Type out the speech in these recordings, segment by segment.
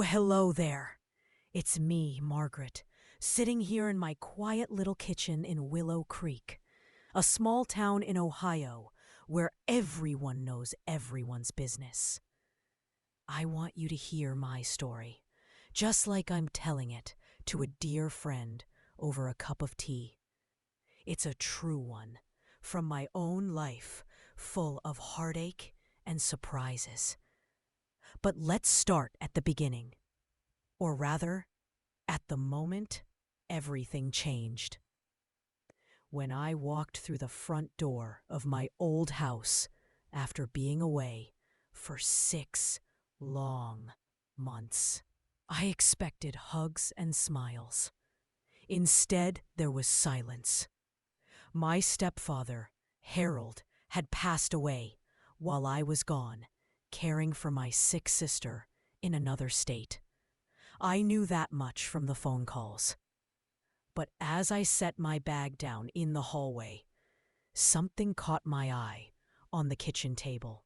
Oh, hello there. It's me, Margaret, sitting here in my quiet little kitchen in Willow Creek, a small town in Ohio where everyone knows everyone's business. I want you to hear my story, just like I'm telling it to a dear friend over a cup of tea. It's a true one, from my own life, full of heartache and surprises. But let's start at the beginning. Or rather, at the moment everything changed. When I walked through the front door of my old house after being away for 6 long months, I expected hugs and smiles. Instead, there was silence. My stepfather, Harold, had passed away while I was gone, caring for my sick sister in another state. I knew that much from the phone calls. But as I set my bag down in the hallway, something caught my eye on the kitchen table.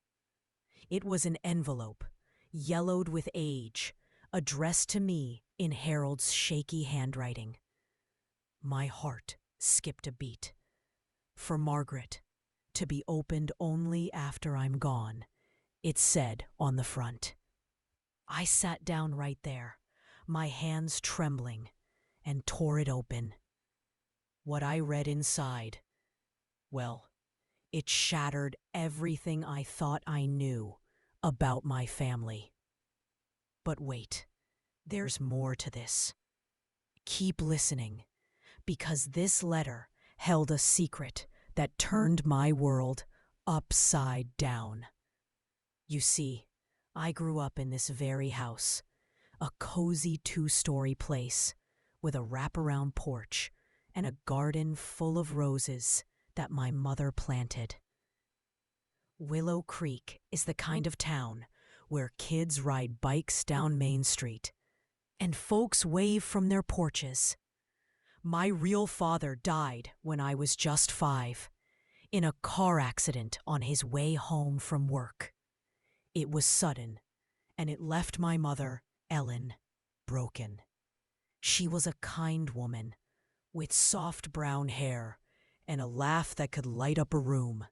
It was an envelope, yellowed with age, addressed to me in Harold's shaky handwriting. My heart skipped a beat. For Margaret, to be opened only after I'm gone, it said on the front. I sat down right there, my hands trembling, and tore it open. What I read inside, well, it shattered everything I thought I knew about my family. But wait, there's more to this. Keep listening, because this letter held a secret that turned my world upside down. You see, I grew up in this very house, a cozy 2-story place with a wraparound porch and a garden full of roses that my mother planted. Willow Creek is the kind of town where kids ride bikes down Main Street and folks wave from their porches. My real father died when I was just 5, in a car accident on his way home from work. It was sudden, and it left my mother, Ellen, broken. She was a kind woman, with soft brown hair and a laugh that could light up a room.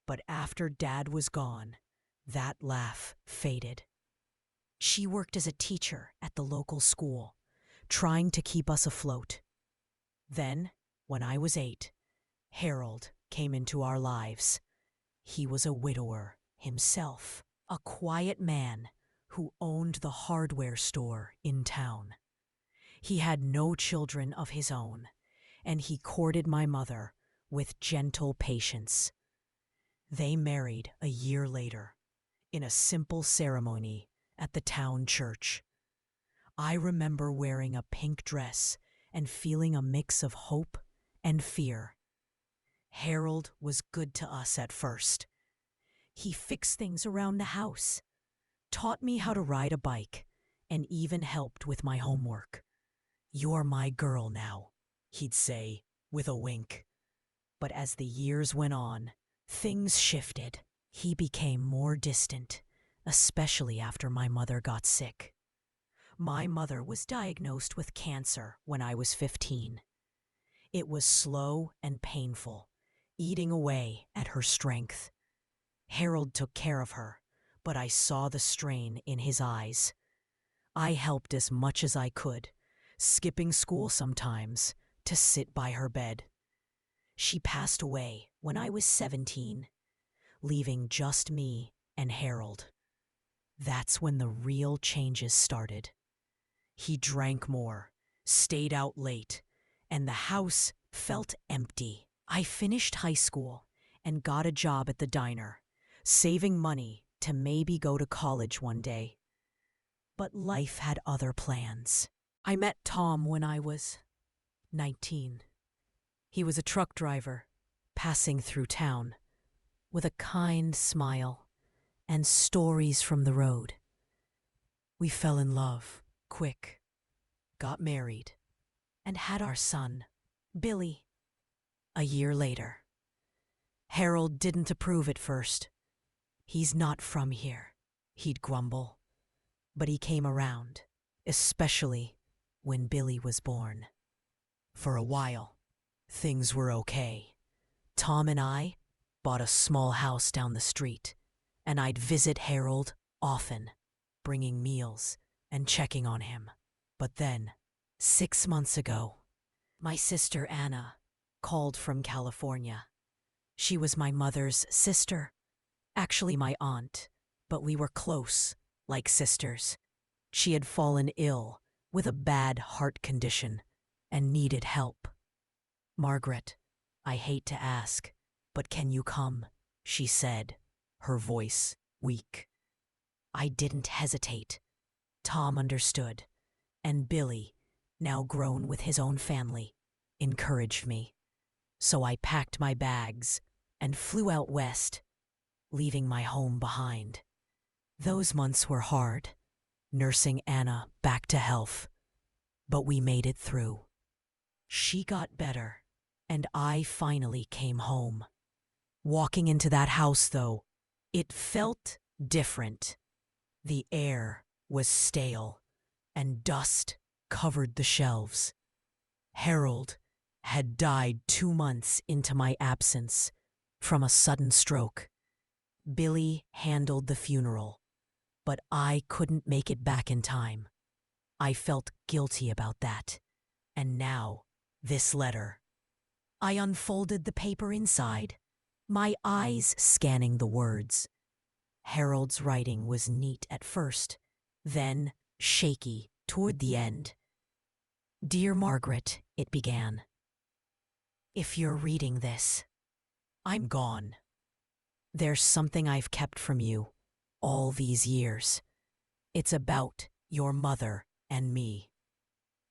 But after Dad was gone, that laugh faded. She worked as a teacher at the local school, trying to keep us afloat. Then, when I was 8, Harold came into our lives. He was a widower himself, a quiet man who owned the hardware store in town. He had no children of his own, and he courted my mother with gentle patience. They married a year later, in a simple ceremony at the town church. I remember wearing a pink dress and feeling a mix of hope and fear. Harold was good to us at first. He fixed things around the house, taught me how to ride a bike, and even helped with my homework. "You're my girl now," he'd say, with a wink. But as the years went on, things shifted. He became more distant, especially after my mother got sick. My mother was diagnosed with cancer when I was 15. It was slow and painful, eating away at her strength. Harold took care of her, but I saw the strain in his eyes. I helped as much as I could, skipping school sometimes to sit by her bed. She passed away when I was 17, leaving just me and Harold. That's when the real changes started. He drank more, stayed out late, and the house felt empty. I finished high school and got a job at the diner, saving money to maybe go to college one day. But life had other plans. I met Tom when I was 19. He was a truck driver, passing through town, with a kind smile and stories from the road. We fell in love quick, got married, and had our son, Billy, a year later. Harold didn't approve at first. "He's not from here," he'd grumble. But he came around, especially when Billy was born. For a while, things were okay. Tom and I bought a small house down the street, and I'd visit Harold often, bringing meals and checking on him. But then, 6 months ago, my sister Anna called from California. She was my mother's sister, actually my aunt, but we were close, like sisters. She had fallen ill with a bad heart condition and needed help. "Margaret, I hate to ask, but can you come?" she said, her voice weak. I didn't hesitate. Tom understood, and Billy, now grown with his own family, encouraged me. So I packed my bags and flew out west, leaving my home behind. Those months were hard, nursing Anna back to health, but we made it through. She got better, and I finally came home. Walking into that house, though, it felt different. The air was stale, and dust covered the shelves. Harold had died 2 months into my absence from a sudden stroke. Billy handled the funeral, but I couldn't make it back in time. I felt guilty about that. And now, this letter. I unfolded the paper inside, my eyes scanning the words. Harold's writing was neat at first, then shaky toward the end. "Dear Margaret," it began. "If you're reading this, I'm gone. There's something I've kept from you all these years. It's about your mother and me."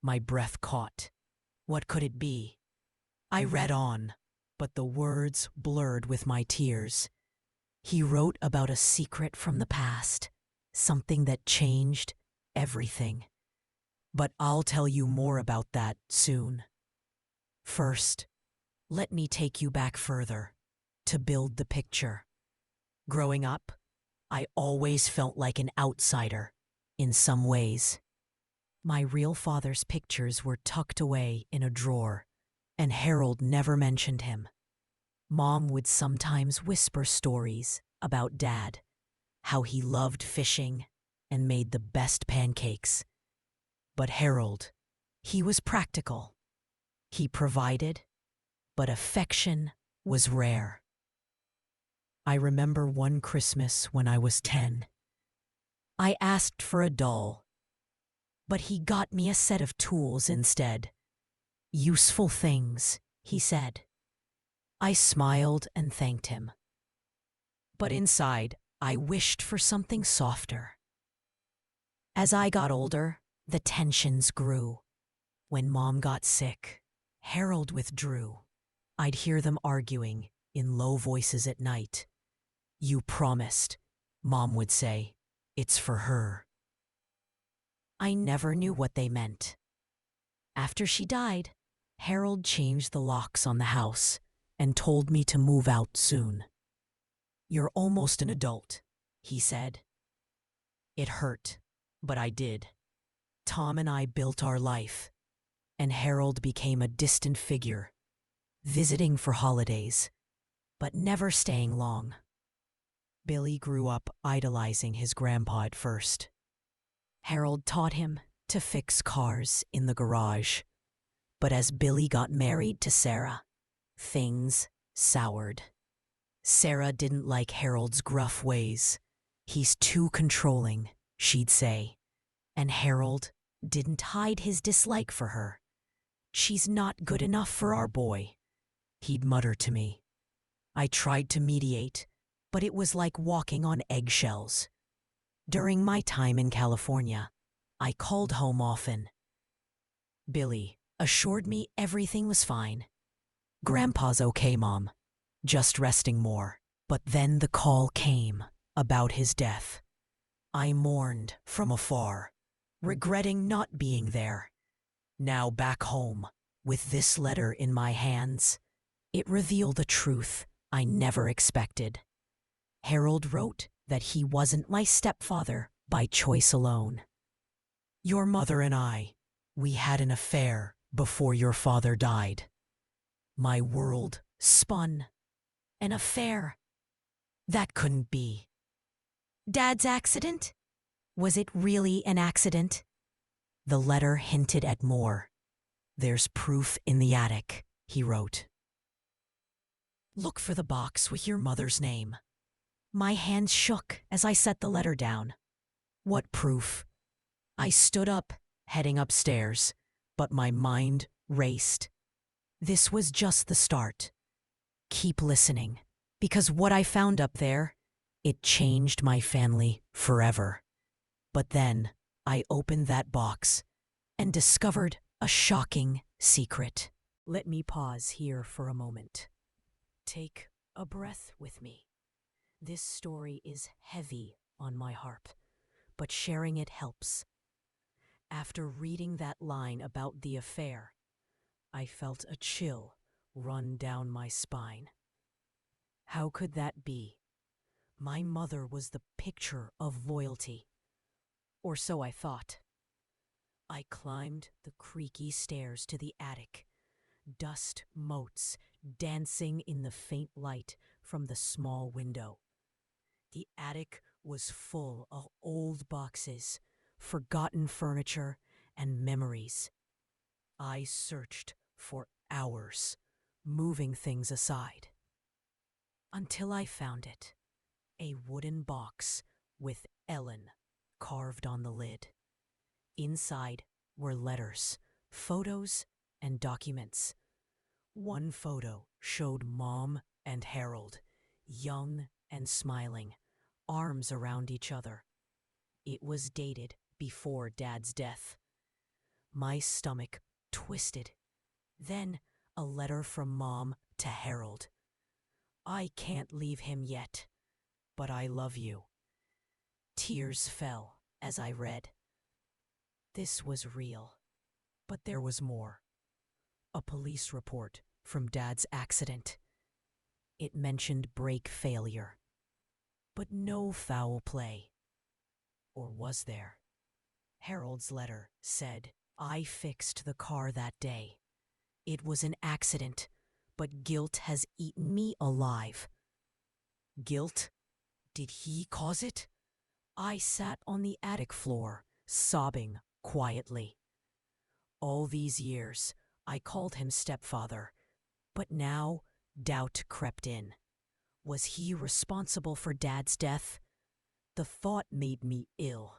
My breath caught. What could it be? I read on, but the words blurred with my tears. He wrote about a secret from the past, something that changed everything. But I'll tell you more about that soon. First, let me take you back further to build the picture. Growing up, I always felt like an outsider in some ways. My real father's pictures were tucked away in a drawer, and Harold never mentioned him. Mom would sometimes whisper stories about Dad, how he loved fishing and made the best pancakes. But Harold, he was practical. He provided, but affection was rare. I remember one Christmas when I was 10. I asked for a doll, but he got me a set of tools instead. "Useful things," he said. I smiled and thanked him. But inside, I wished for something softer. As I got older, the tensions grew. When Mom got sick, Harold withdrew. I'd hear them arguing in low voices at night. "You promised," Mom would say. "It's for her." I never knew what they meant. After she died, Harold changed the locks on the house and told me to move out soon. "You're almost an adult," he said. It hurt, but I did. Tom and I built our life, and Harold became a distant figure, visiting for holidays, but never staying long. Billy grew up idolizing his grandpa at first. Harold taught him to fix cars in the garage. But as Billy got married to Sarah, things soured. Sarah didn't like Harold's gruff ways. "He's too controlling," she'd say. And Harold didn't hide his dislike for her. "She's not good enough for our boy," he'd mutter to me. I tried to mediate, but it was like walking on eggshells. During my time in California, I called home often. Billy assured me everything was fine. "Grandpa's okay, Mom. Just resting more." But then the call came about his death. I mourned from afar, regretting not being there. Now back home, with this letter in my hands, it revealed a truth I never expected. Harold wrote that he wasn't my stepfather by choice alone. Your mother and I, we had an affair before your father died. My world spun. An affair? That couldn't be. Dad's accident? Was it really an accident? The letter hinted at more. There's proof in the attic, he wrote. Look for the box with your mother's name. My hands shook as I set the letter down. What proof? I stood up, heading upstairs, but my mind raced. This was just the start. Keep listening, because what I found up there, it changed my family forever. But then I opened that box and discovered a shocking secret. Let me pause here for a moment. Take a breath with me. This story is heavy on my heart, but sharing it helps. After reading that line about the affair, I felt a chill run down my spine. How could that be? My mother was the picture of loyalty. Or so I thought. I climbed the creaky stairs to the attic, dust motes dancing in the faint light from the small window. The attic was full of old boxes, forgotten furniture, and memories. I searched for hours, moving things aside, until I found it. A wooden box with Ellen carved on the lid. Inside were letters, photos, and documents. One photo showed Mom and Harold, young and smiling, arms around each other. It was dated before Dad's death. My stomach twisted. Then a letter from Mom to Harold. I can't leave him yet, but I love you. Tears fell as I read. This was real, but there was more. A police report from Dad's accident. It mentioned brake failure, but no foul play. Or was there? Harold's letter said, I fixed the car that day. It was an accident, but guilt has eaten me alive. Guilt? Did he cause it? I sat on the attic floor, sobbing quietly. All these years, I called him stepfather, but now doubt crept in. Was he responsible for Dad's death? The thought made me ill.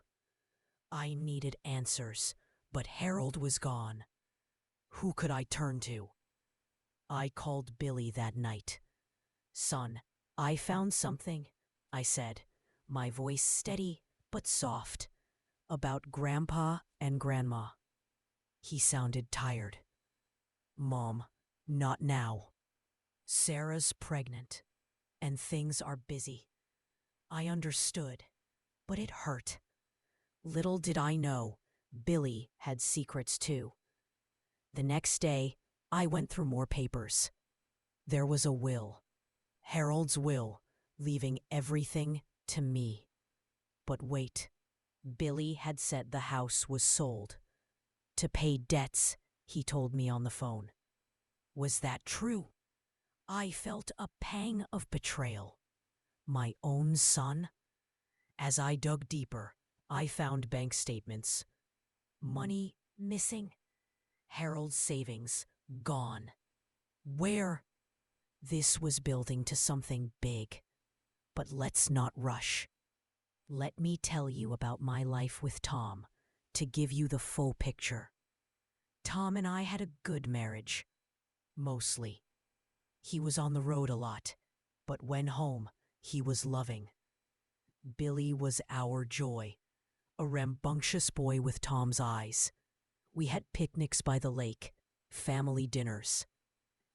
I needed answers, but Harold was gone. Who could I turn to? I called Billy that night. Son, I found something, I said, my voice steady but soft, about Grandpa and Grandma. He sounded tired. Mom, not now. Sarah's pregnant, and things are busy. I understood, but it hurt. Little did I know, Billy had secrets too. The next day, I went through more papers. There was a will, Harold's will, leaving everything to me. But wait, Billy had said the house was sold. To pay debts, he told me on the phone. Was that true? I felt a pang of betrayal. My own son? As I dug deeper, I found bank statements. Money missing. Harold's savings gone. Where? This was building to something big. But let's not rush. Let me tell you about my life with Tom, to give you the full picture. Tom and I had a good marriage. Mostly. He was on the road a lot, but when home, he was loving. Billy was our joy, a rambunctious boy with Tom's eyes. We had picnics by the lake, family dinners.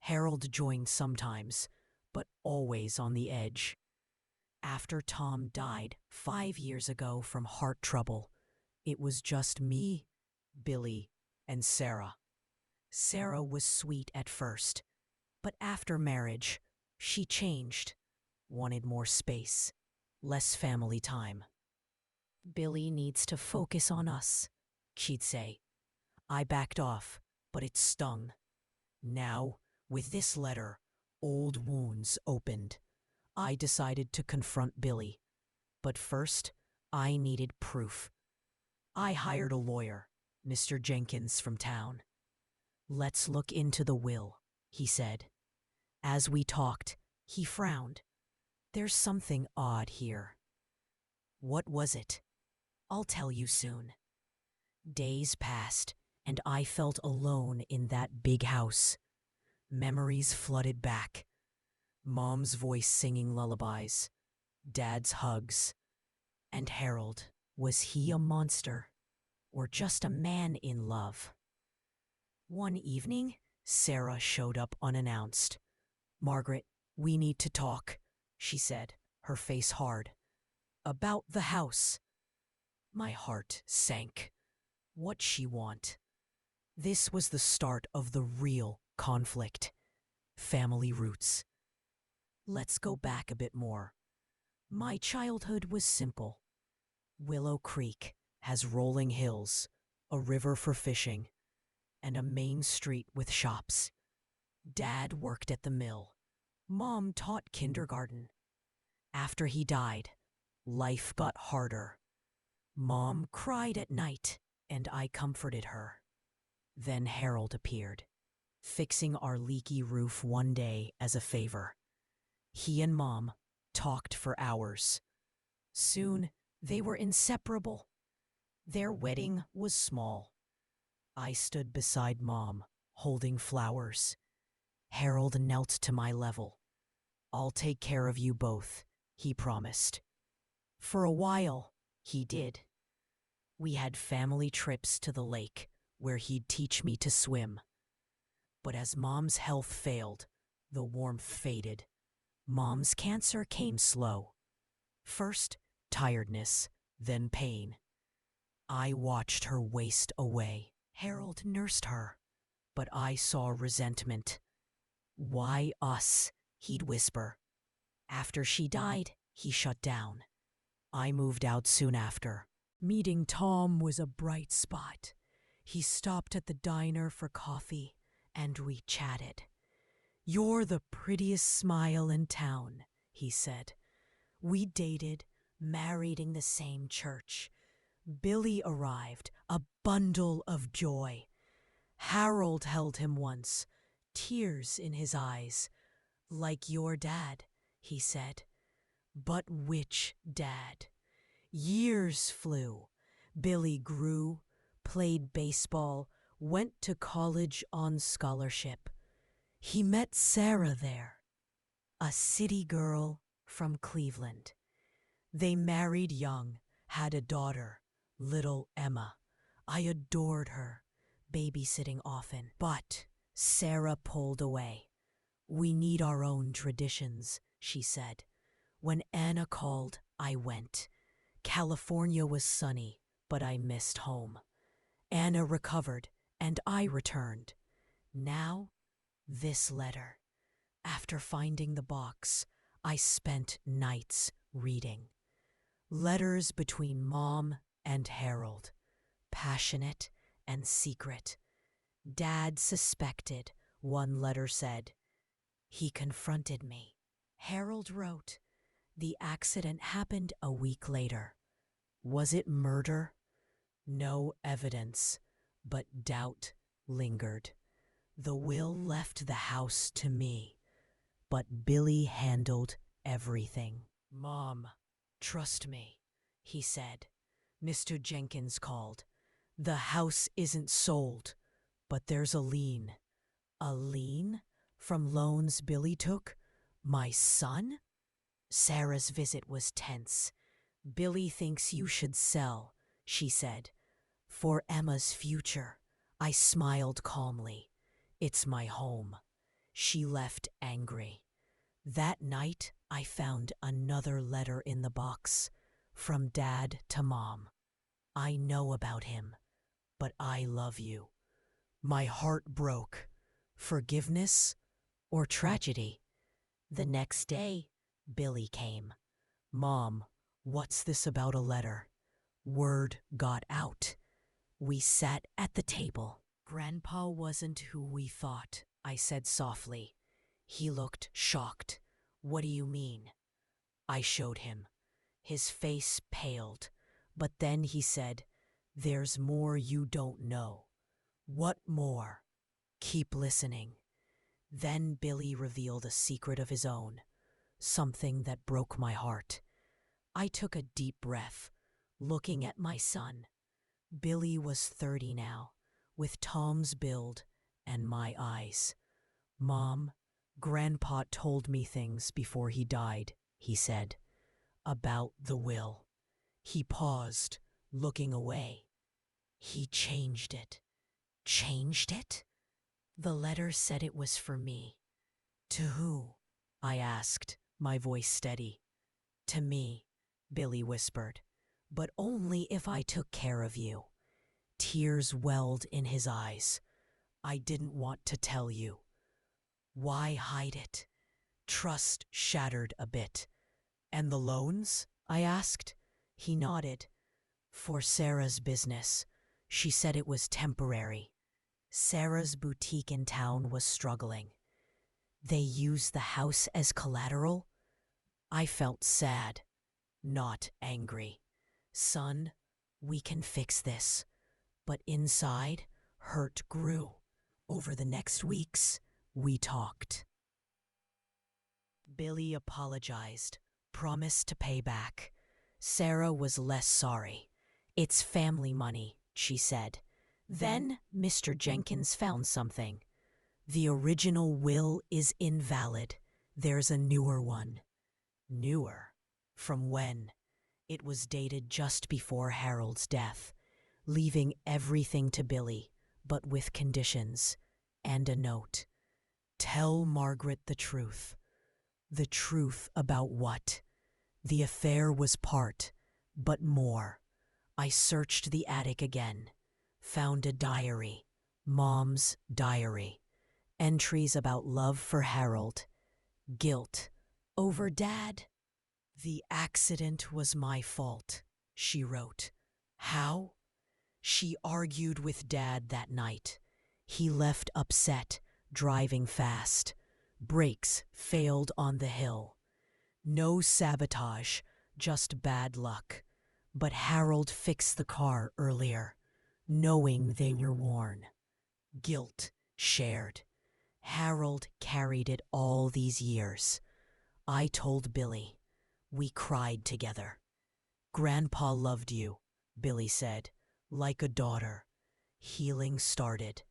Harold joined sometimes, but always on the edge. After Tom died 5 years ago from heart trouble, it was just me, Billy, and Sarah. Sarah was sweet at first, but after marriage, she changed, wanted more space, less family time. Billy needs to focus on us, she'd say. I backed off, but it stung. Now, with this letter, old wounds opened. I decided to confront Billy. But first, I needed proof. I hired a lawyer, Mr. Jenkins from town. Let's look into the will, he said. As we talked, he frowned. There's something odd here. What was it? I'll tell you soon. Days passed, and I felt alone in that big house. Memories flooded back. Mom's voice singing lullabies, Dad's hugs. And Harold, was he a monster or just a man in love? One evening, Sarah showed up unannounced. Margaret, we need to talk, she said, her face hard. About the house. My heart sank. What'd she want? This was the start of the real conflict. Family roots. Let's go back a bit more. My childhood was simple. Willow Creek has rolling hills, a river for fishing, and a main street with shops. Dad worked at the mill. Mom taught kindergarten. After he died, life got harder. Mom cried at night, and I comforted her. Then Harold appeared, fixing our leaky roof one day as a favor. He and Mom talked for hours. Soon, they were inseparable. Their wedding was small. I stood beside Mom, holding flowers. Harold knelt to my level. I'll take care of you both, he promised. For a while, he did. We had family trips to the lake, where he'd teach me to swim. But as Mom's health failed, the warmth faded. Mom's cancer came slow. First, tiredness, then pain. I watched her waste away. Harold nursed her, but I saw resentment. Why us? He'd whisper. After she died, he shut down. I moved out soon after. Meeting Tom was a bright spot. He stopped at the diner for coffee, and we chatted. You're the prettiest smile in town, he said. We dated, married in the same church. Billy arrived, a bundle of joy. Harold held him once, tears in his eyes. Like your dad, he said. But which dad? Years flew. Billy grew, played baseball, went to college on scholarship. He met Sarah there, a city girl from Cleveland. They married young, had a daughter, little Emma. I adored her, babysitting often. But Sarah pulled away. We need our own traditions, she said. When Anna called, I went. California was sunny, but I missed home. Anna recovered, and I returned. Now, this letter. After finding the box, I spent nights reading. Letters between Mom and Harold, passionate and secret. Dad suspected, one letter said. He confronted me. Harold wrote, the accident happened a week later. Was it murder? No evidence, but doubt lingered. The will left the house to me, but Billy handled everything. Mom, trust me, he said. Mr. Jenkins called. The house isn't sold, but there's a lien. A lien? From loans Billy took? My son? Sarah's visit was tense. Billy thinks you should sell, she said. For Emma's future. I smiled calmly. It's my home. She left angry. That night, I found another letter in the box, from Dad to Mom. I know about him, but I love you. My heart broke. Forgiveness or tragedy? The next day, Billy came. Mom, what's this about a letter? Word got out. We sat at the table. Grandpa wasn't who we thought, I said softly. He looked shocked. What do you mean? I showed him. His face paled, but then he said, "There's more you don't know." What more? Keep listening. Then Billy revealed a secret of his own, something that broke my heart. I took a deep breath, looking at my son. Billy was 30 now, with Tom's build and my eyes. "Mom, Grandpa told me things before he died," he said, "about the will." He paused, looking away. "He changed it." Changed it? The letter said it was for me. "To who?" I asked, my voice steady. "To me," Billy whispered, "but only if I took care of you." Tears welled in his eyes. "I didn't want to tell you." "Why hide it?" Trust shattered a bit. "And the loans?" I asked. He nodded. "For Sarah's business. She said it was temporary. Sarah's boutique in town was struggling. They used the house as collateral?" I felt sad, not angry. "Son, we can fix this." But inside, hurt grew. Over the next weeks, we talked. Billy apologized, promised to pay back. Sarah was less sorry. "It's family money," she said. Then Mr. Jenkins found something. "The original will is invalid. There's a newer one." Newer? From when? It was dated just before Harold's death, leaving everything to Billy, but with conditions, and a note. "Tell Margaret the truth." The truth about what? The affair was part, but more. I searched the attic again, found a diary, Mom's diary. Entries about love for Harold, guilt over Dad. "The accident was my fault," she wrote. "How?" "She argued with Dad that night. He left upset, driving fast. Brakes failed on the hill. No sabotage, just bad luck. But Harold fixed the car earlier, knowing they were worn. Guilt shared. Harold carried it all these years." I told Billy. We cried together. "Grandpa loved you," Billy said, "like a daughter." Healing started.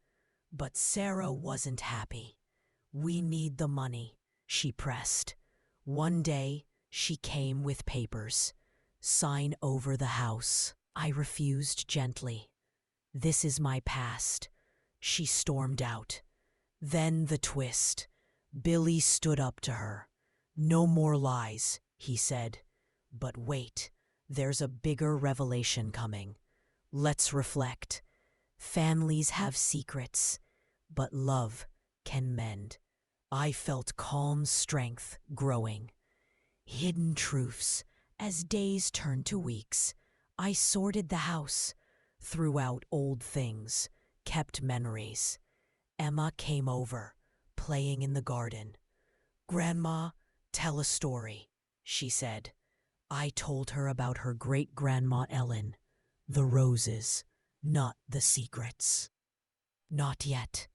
But Sarah wasn't happy. "We need the money," she pressed. One day, she came with papers. "Sign over the house." I refused gently. "This is my past." She stormed out. Then the twist. Billy stood up to her. "No more lies," he said. "But wait, there's a bigger revelation coming. Let's reflect. Families have secrets, but love can mend." I felt calm strength growing. Hidden truths. As days turned to weeks, I sorted the house, threw out old things, kept memories. Emma came over, playing in the garden. "Grandma, tell a story," she said. I told her about her great-grandma Ellen. The roses, not the secrets. Not yet.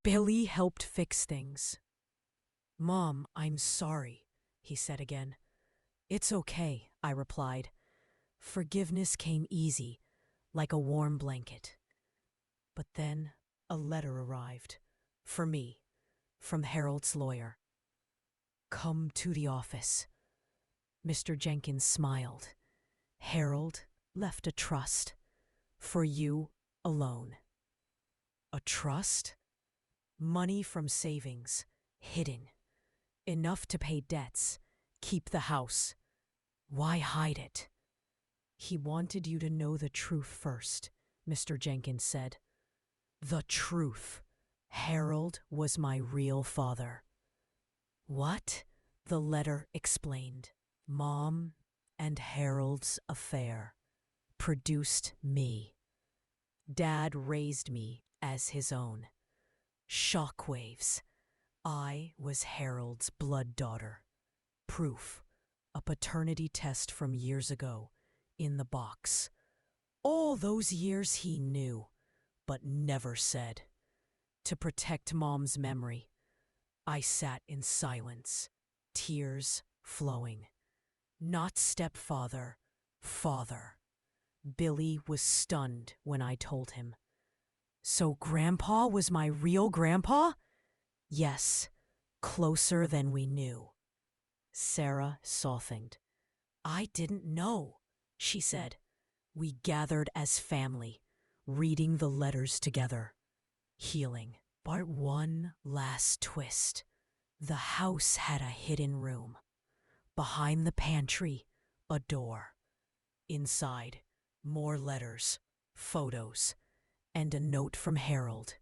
Billy helped fix things. "Mom, I'm sorry," he said again. "It's okay," I replied. Forgiveness came easy, like a warm blanket. But then a letter arrived. For me, from Harold's lawyer. "Come to the office." Mr. Jenkins smiled. "Harold left a trust. For you alone." A trust? Money from savings, hidden. Enough to pay debts, keep the house. Why hide it? "He wanted you to know the truth first," Mr. Jenkins said. The truth. Harold was my real father. What? The letter explained. Mom and Harold's affair. produced me. Dad raised me as his own. Shockwaves. I was Harold's blood daughter. Proof. A paternity test from years ago, in the box. All those years he knew, but never said. To protect Mom's memory, I sat in silence, tears flowing. Not stepfather, father. Billy was stunned when I told him. So Grandpa was my real grandpa? Yes, closer than we knew. Sarah softened. I didn't know, she said. We gathered as family, reading the letters together. Healing. But one last twist. The house had a hidden room. Behind the pantry, a door. Inside, more letters, photos, and a note from Harold.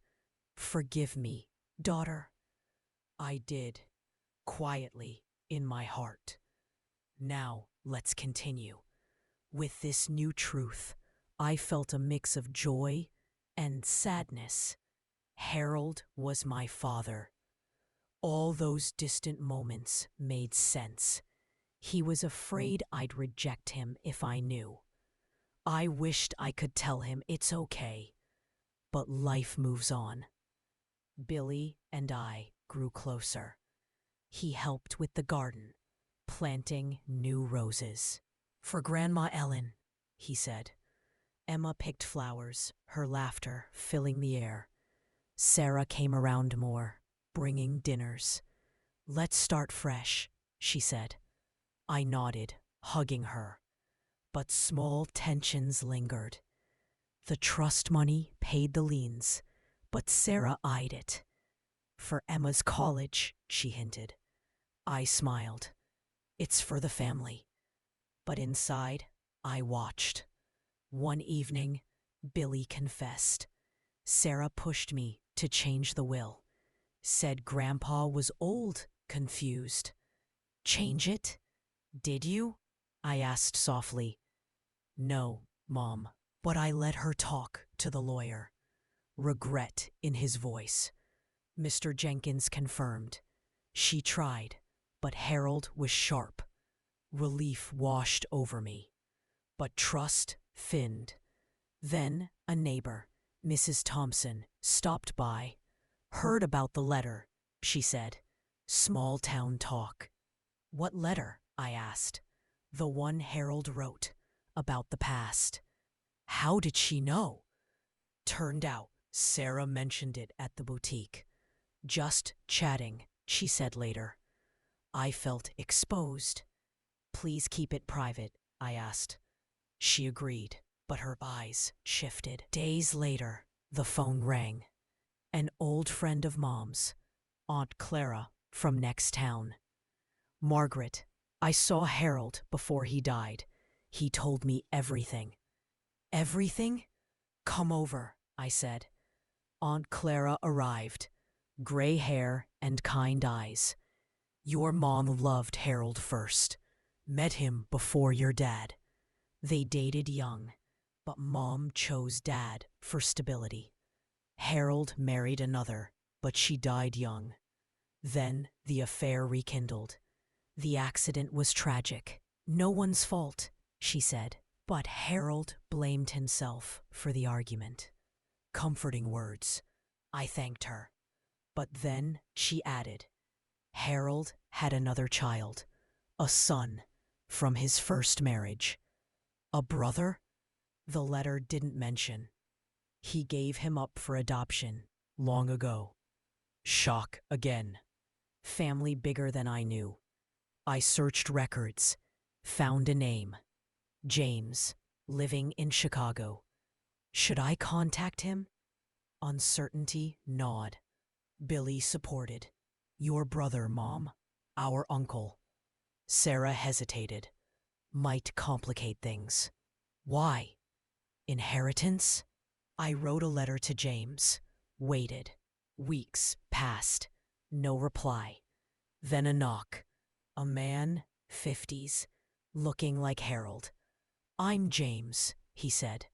Forgive me, daughter. I did, quietly, in my heart. Now, let's continue. With this new truth, I felt a mix of joy and sadness. Harold was my father. All those distant moments made sense. He was afraid I'd reject him if I knew. I wished I could tell him it's okay, but life moves on. Billy and I grew closer. He helped with the garden, planting new roses. For Grandma Ellen, he said. Emma picked flowers, her laughter filling the air. Sarah came around more, bringing dinners. Let's start fresh, she said. I nodded, hugging her. But small tensions lingered. The trust money paid the liens, but Sarah eyed it. For Emma's college, she hinted. I smiled. It's for the family. But inside, I watched. One evening, Billy confessed. Sarah pushed me to change the will. Said Grandpa was old, confused. Change it? Did you? I asked softly. No, Mom, but I let her talk to the lawyer. Regret in his voice. Mr. Jenkins confirmed. She tried, but Harold was sharp. Relief washed over me, but trust thinned. Then a neighbor, Mrs. Thompson, stopped by. Heard about the letter, she said. Small town talk. What letter? I asked. The one Harold wrote, about the past. How did she know? Turned out Sarah mentioned it at the boutique. Just chatting, she said later. I felt exposed. Please keep it private, I asked. She agreed, but her eyes shifted. Days later, the phone rang. An old friend of Mom's, Aunt Clara, from next town. Margaret, I saw Harold before he died. He told me everything. Everything? Come over, I said. Aunt Clara arrived, gray hair and kind eyes. Your mom loved Harold first. Met him before your dad. They dated young, but Mom chose Dad for stability. Harold married another, but she died young. Then the affair rekindled. The accident was tragic. No one's fault, she said, but Harold blamed himself for the argument. Comforting words. I thanked her. But then she added, Harold had another child, a son, from his first marriage. A brother? The letter didn't mention. He gave him up for adoption long ago. Shock again. Family bigger than I knew. I searched records, found a name. James, living in Chicago. Should I contact him? Uncertainty gnawed. Billy supported. Your brother, Mom. Our uncle. Sarah hesitated. Might complicate things. Why? Inheritance? I wrote a letter to James. Waited. Weeks passed. No reply. Then a knock. A man, 50s, looking like Harold. I'm James, he said.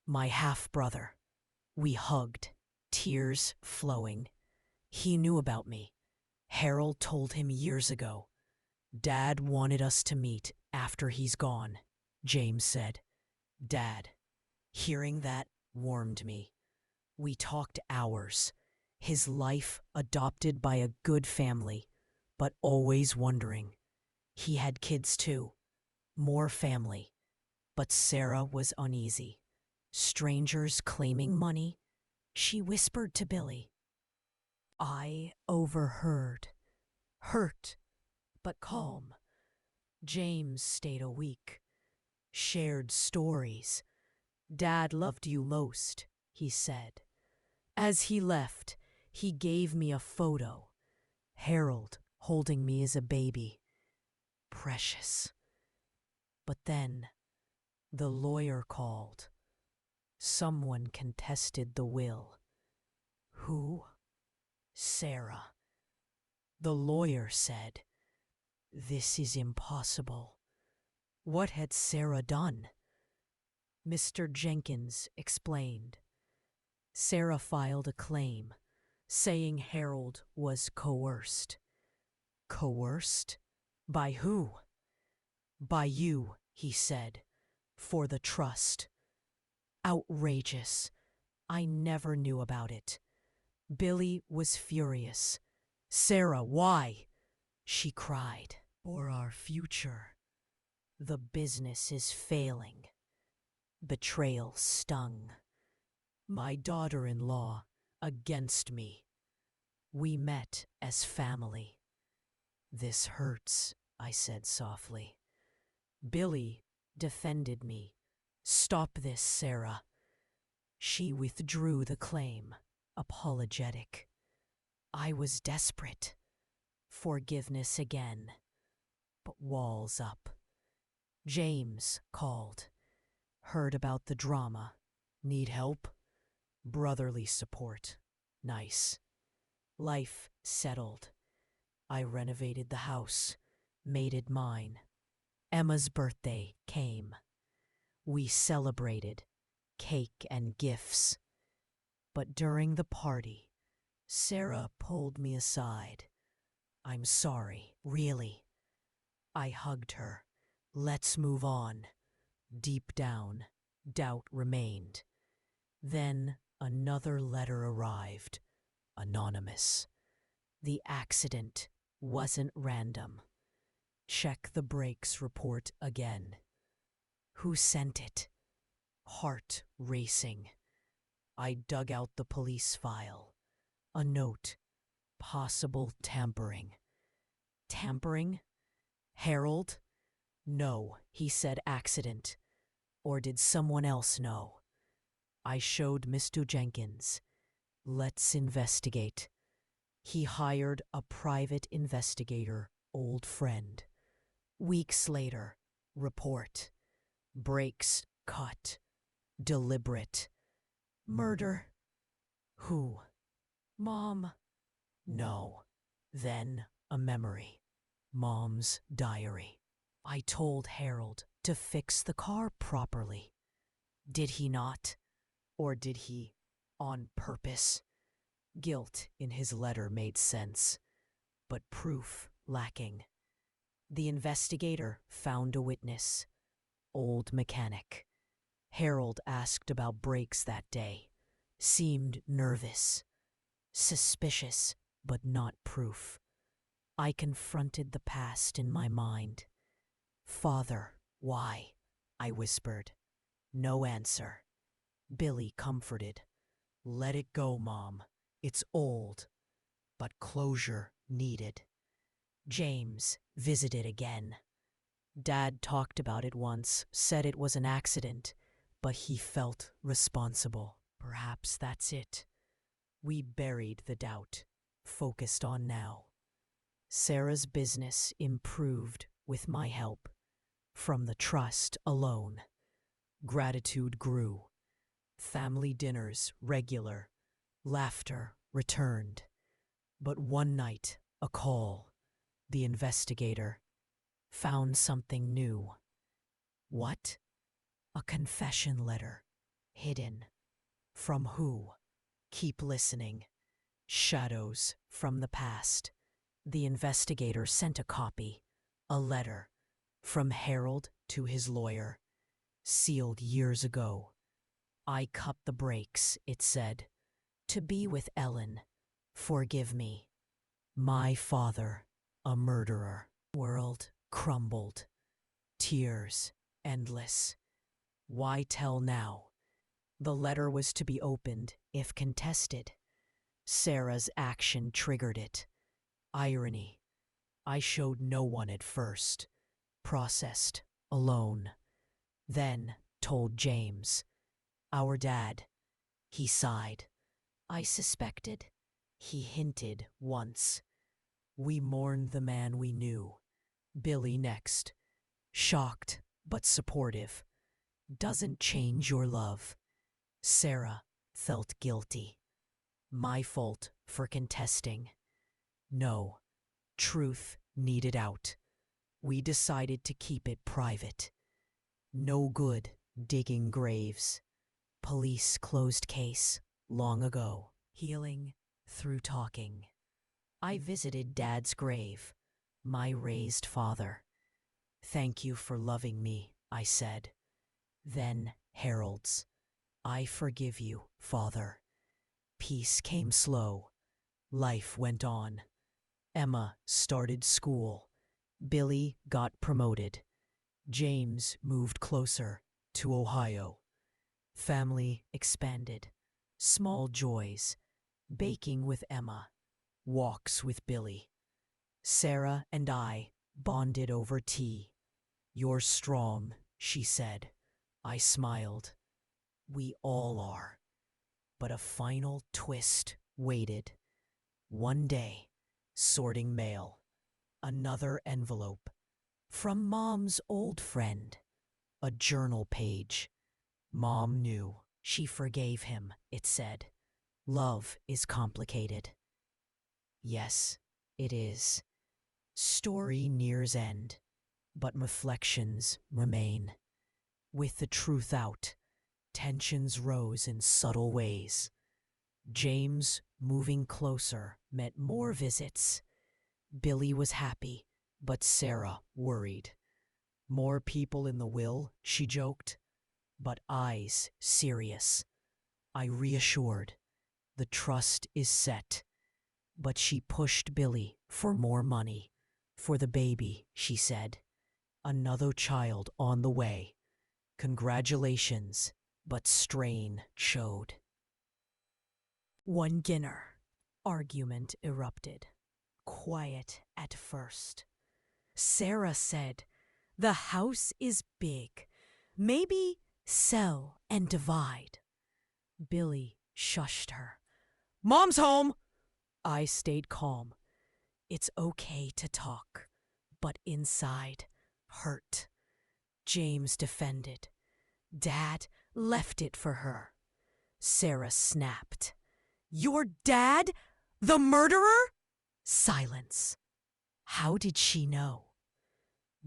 My half-brother. We hugged, tears flowing. He knew about me. Harold told him years ago. Dad wanted us to meet after he's gone, James said. Dad. Hearing that warmed me. We talked hours. His life adopted by a good family, but always wondering. He had kids too. More family. But Sarah was uneasy. Strangers claiming money. She whispered to Billy. I overheard. Hurt, but calm. James stayed a week. Shared stories. Dad loved you most, he said. As he left, he gave me a photo. Harold holding me as a baby. Precious. But then, the lawyer called. Someone contested the will. Who? Sarah. The lawyer said, this is impossible. What had Sarah done? Mr. Jenkins explained. Sarah filed a claim, saying Harold was coerced. Coerced? By who? By you, he said, for the trust. Outrageous. I never knew about it. Billy was furious. Sarah, why? She cried. For our future. The business is failing. Betrayal stung. My daughter-in-law against me. We met as family. This hurts, I said softly. Billy defended me. Stop this, Sarah. She withdrew the claim, apologetic. I was desperate. Forgiveness again. But walls up. James called. Heard about the drama. Need help? Brotherly support. Nice. Life settled. I renovated the house. Made it mine. Emma's birthday came. We celebrated. Cake and gifts. But during the party, Sarah pulled me aside. I'm sorry, really. I hugged her. Let's move on. Deep down, doubt remained. Then another letter arrived. Anonymous. The accident wasn't random. Check the brakes report again. Who sent it? Heart racing. I dug out the police file. A note. Possible tampering. Tampering? Harold? No, he said accident. Or did someone else know? I showed Mr. Jenkins. Let's investigate. He hired a private investigator, old friend. Weeks later, report. Brakes cut. Deliberate. Murder. Who? Mom? No. Then a memory. Mom's diary. I told Harold to fix the car properly. Did he not? Or did he, on purpose? Guilt in his letter made sense, but proof lacking. The investigator found a witness. Old mechanic. Harold asked about brakes that day. Seemed nervous. Suspicious, but not proof. I confronted the past in my mind. Father, why? I whispered. No answer. Billy comforted. Let it go, Mom. It's old, but closure needed. James visited again. Dad talked about it once, said it was an accident, but he felt responsible. Perhaps that's it. We buried the doubt, focused on now. Sarah's business improved with my help. From the trust alone, gratitude grew. Family dinners regular. Laughter returned. But one night, a call. The investigator found something new. What? A confession letter. Hidden. From who? Keep listening. Shadows from the past. The investigator sent a copy. A letter. From Harold to his lawyer. Sealed years ago. I cut the brakes, it said. To be with Ellen. Forgive me. My father, a murderer. World crumbled. Tears endless. Why tell now? The letter was to be opened if contested. Sarah's action triggered it. Irony. I showed no one at first. Processed alone. Then told James. Our dad. He sighed. I suspected. He hinted once. We mourned the man we knew. Billy next. Shocked but supportive. Doesn't change your love. Sarah felt guilty. My fault for contesting. No. Truth needed out. We decided to keep it private. No good digging graves. Police closed case long ago. Healing through talking. I visited Dad's grave, my raised father. Thank you for loving me, I said. Then Harold's. I forgive you, Father. Peace came slow. Life went on. Emma started school. Billy got promoted. James moved closer to Ohio. Family expanded. Small joys. Baking with Emma. Walks with Billy. Sarah and I bonded over tea. You're strong, she said. I smiled. We all are. But a final twist waited. One day, sorting mail. Another envelope. From Mom's old friend. A journal page. Mom knew. She forgave him, it said. Love is complicated. Yes, it is. Story nears end, but reflections remain. With the truth out, tensions rose in subtle ways. James, moving closer, meant more visits. Billy was happy, but Sarah worried. More people in the will, she joked, but eyes serious. I reassured. The trust is set. But she pushed Billy for more money. For the baby, she said. Another child on the way. Congratulations, but strain showed. One dinner. Argument erupted. Quiet at first. Sarah said, the house is big. Maybe sell and divide. Billy shushed her. Mom's home! I stayed calm. It's okay to talk, but inside, hurt. James defended. Dad left it for her. Sarah snapped. Your dad? The murderer? Silence. How did she know?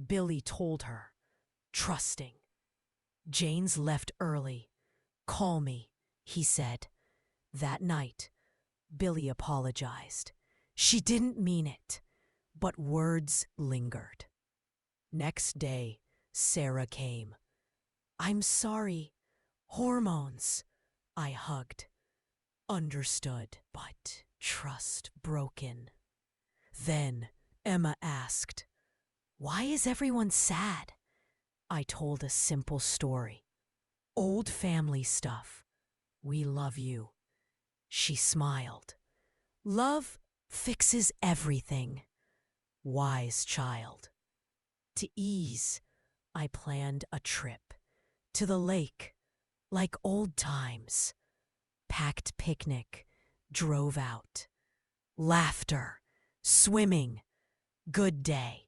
Billy told her, trusting. James left early. Call me, he said. That night, Billy apologized. She didn't mean it, but words lingered. Next day, Sarah came. I'm sorry. Hormones. I hugged. Understood, but trust broken. Then Emma asked, why is everyone sad? I told a simple story. Old family stuff. We love you. She smiled. Love fixes everything. Wise child. To ease, I planned a trip. To the lake, like old times. Packed picnic, drove out. Laughter, swimming, good day.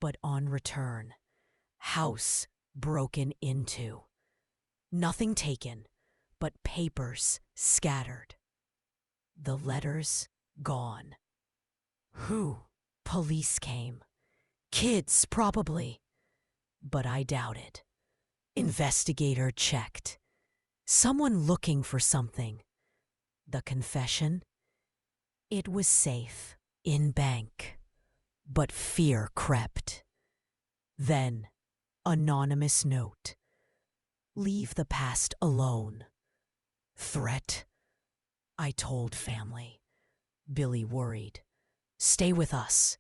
But on return, house broken into. Nothing taken, but papers scattered. The letters gone. Who? Police came. Kids, probably. But I doubted. Investigator checked. Someone looking for something. The confession? It was safe, in bank. But fear crept. Then, anonymous note. Leave the past alone. Threat? I told family. Billy worried. Stay with us.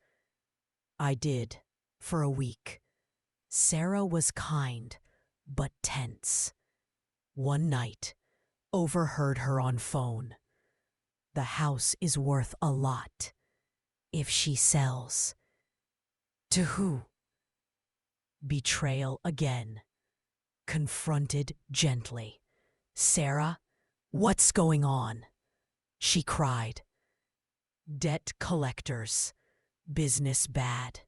I did, for a week. Sarah was kind, but tense. One night, overheard her on phone. The house is worth a lot. If she sells. To who? Betrayal again. Confronted gently. Sarah, what's going on? She cried. Debt collectors. Business bad.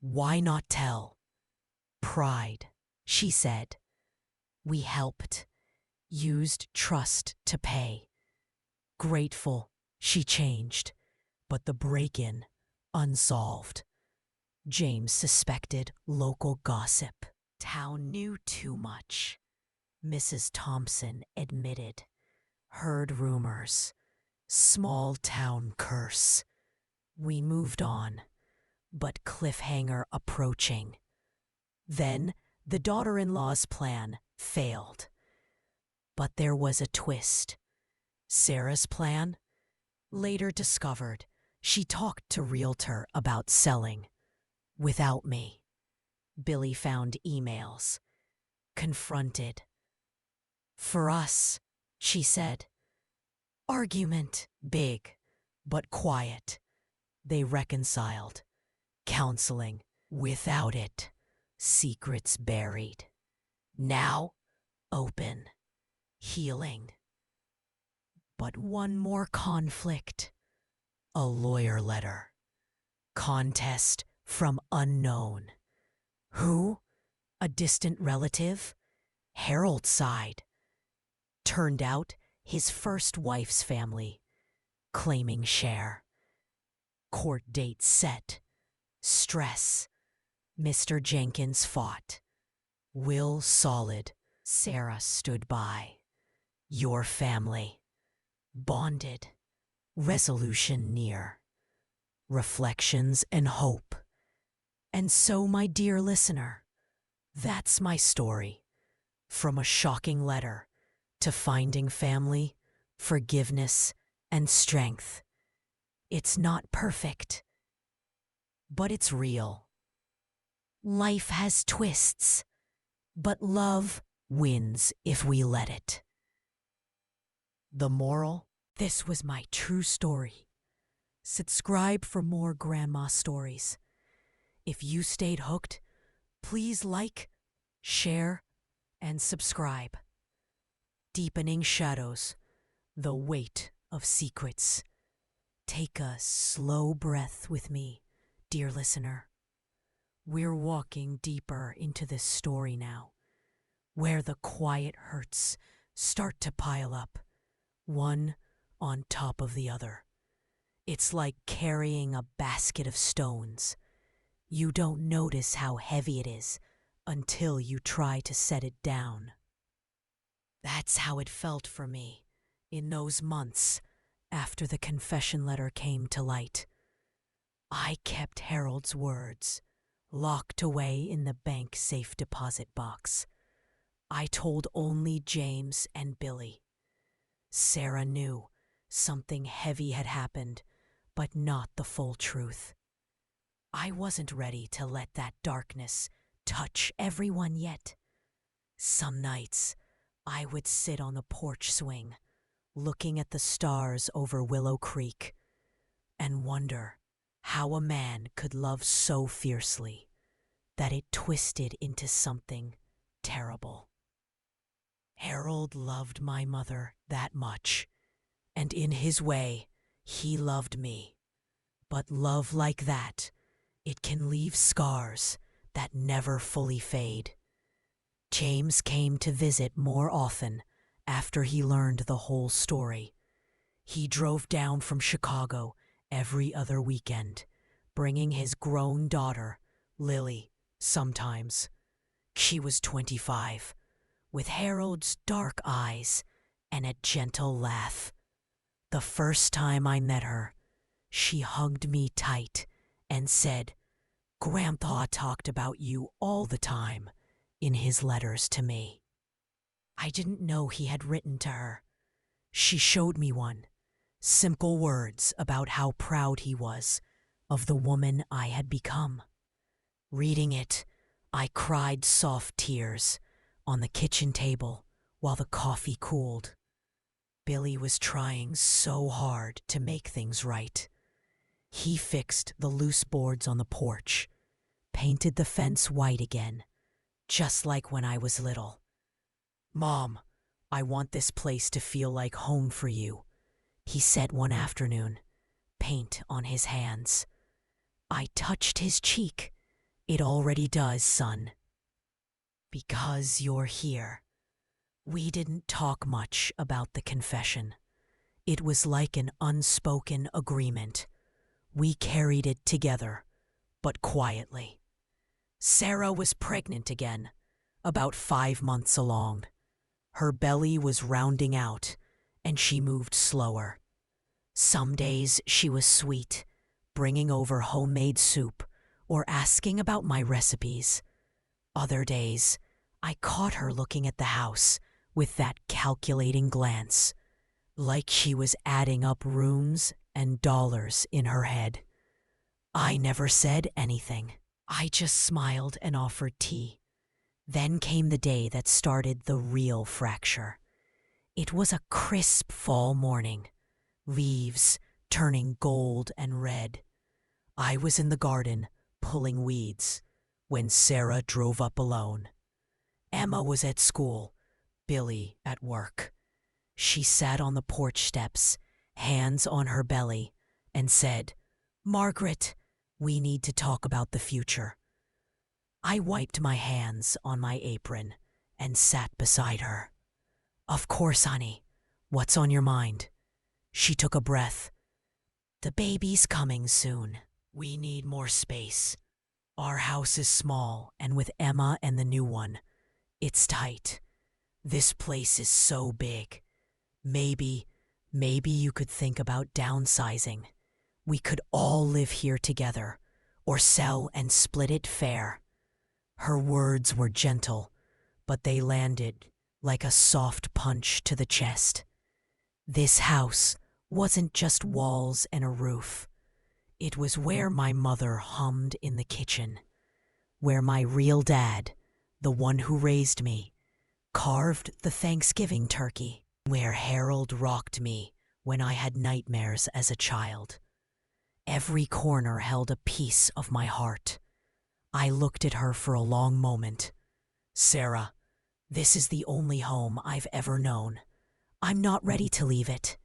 Why not tell? Pride, she said. We helped. Used trust to pay. Grateful, she changed. But the break-in, unsolved. James suspected local gossip. Town knew too much. Mrs. Thompson admitted. Heard rumors. Small town curse. We moved on, but cliffhanger approaching. Then the daughter-in-law's plan failed. But there was a twist. Sarah's plan? Later discovered, she talked to realtor about selling. Without me. Billy found emails. Confronted. For us, she said. Argument big, but quiet. They reconciled. Counseling. Without it. Secrets buried. Now, open. Healing. But one more conflict. A lawyer letter. Contest from unknown. Who? A distant relative? Harold sighed. Turned out his first wife's family. Claiming share. Court date set. Stress. Mr. Jenkins fought. Will solid. Sarah stood by. Your family. Bonded. Resolution near. Reflections and hope. And so, my dear listener, that's my story. From a shocking letter to finding family, forgiveness, and strength. It's not perfect, but it's real. Life has twists, but love wins if we let it. The moral? This was my true story. Subscribe for more grandma stories. If you stayed hooked, please like, share, and subscribe. Deepening shadows, the weight of secrets. Take a slow breath with me, dear listener. We're walking deeper into this story now, where the quiet hurts start to pile up, one on top of the other. It's like carrying a basket of stones. You don't notice how heavy it is until you try to set it down. That's how it felt for me in those months after the confession letter came to light. I kept Harold's words locked away in the bank safe deposit box. I told only James and Billy. Sarah knew something heavy had happened, but not the full truth. I wasn't ready to let that darkness touch everyone yet. Some nights, I would sit on the porch swing, looking at the stars over Willow Creek, and wonder how a man could love so fiercely that it twisted into something terrible. Harold loved my mother that much, and in his way, he loved me. But love like that, it can leave scars that never fully fade. James came to visit more often after he learned the whole story. He drove down from Chicago every other weekend, bringing his grown daughter, Lily, sometimes. She was 25, with Harold's dark eyes and a gentle laugh. The first time I met her, she hugged me tight and said, "Grandpa talked about you all the time in his letters to me." I didn't know he had written to her. She showed me one, simple words about how proud he was of the woman I had become. Reading it, I cried soft tears on the kitchen table while the coffee cooled. Billy was trying so hard to make things right. He fixed the loose boards on the porch, painted the fence white again, just like when I was little. "Mom, I want this place to feel like home for you," he said one afternoon, paint on his hands. I touched his cheek. "It already does, son." "Because you're here." We didn't talk much about the confession. It was like an unspoken agreement. We carried it together, but quietly. Sarah was pregnant again, about 5 months along. Her belly was rounding out, and she moved slower. Some days she was sweet, bringing over homemade soup or asking about my recipes. Other days, I caught her looking at the house with that calculating glance, like she was adding up rooms and dollars in her head. I never said anything. I just smiled and offered tea. Then came the day that started the real fracture. It was a crisp fall morning, leaves turning gold and red. I was in the garden pulling weeds when Sarah drove up alone. Emma was at school, Billy at work. She sat on the porch steps, hands on her belly, and said, "Margaret, we need to talk about the future." I wiped my hands on my apron and sat beside her. "Of course, honey. What's on your mind?" She took a breath. "The baby's coming soon. We need more space. Our house is small, and with Emma and the new one, it's tight. This place is so big. Maybe you could think about downsizing. We could all live here together, or sell and split it fair." Her words were gentle, but they landed like a soft punch to the chest. This house wasn't just walls and a roof. It was where my mother hummed in the kitchen, where my real dad, the one who raised me, carved the Thanksgiving turkey, where Harold rocked me when I had nightmares as a child. Every corner held a piece of my heart. I looked at her for a long moment. "Sarah, this is the only home I've ever known. I'm not ready to leave it."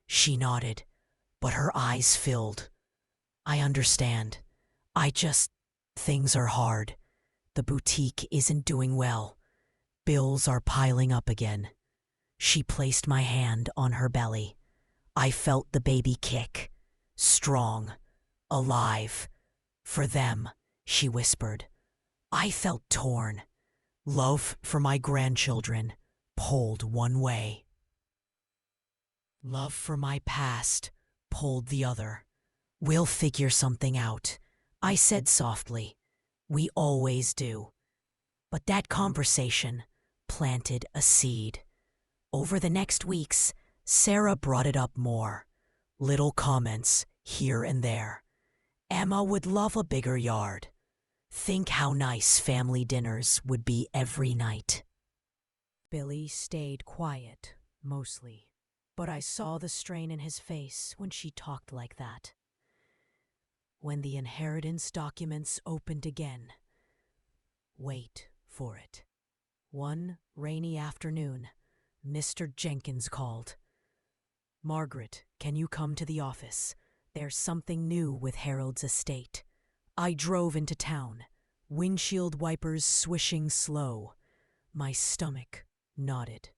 She nodded, but her eyes filled. "I understand. Things are hard. The boutique isn't doing well. Bills are piling up again." She placed my hand on her belly. I felt the baby kick. Strong, alive. "For them," she whispered. I felt torn. Love for my grandchildren pulled one way. Love for my past pulled the other. "We'll figure something out," I said softly. "We always do." But that conversation planted a seed. Over the next weeks, Sarah brought it up more. Little comments here and there. Emma would love a bigger yard. Think how nice family dinners would be every night. Billy stayed quiet, mostly, but I saw the strain in his face when she talked like that. When the inheritance documents opened again, wait for it. One rainy afternoon, Mr. Jenkins called. "Margaret, can you come to the office? There's something new with Harold's estate." I drove into town, windshield wipers swishing slow. My stomach nodded.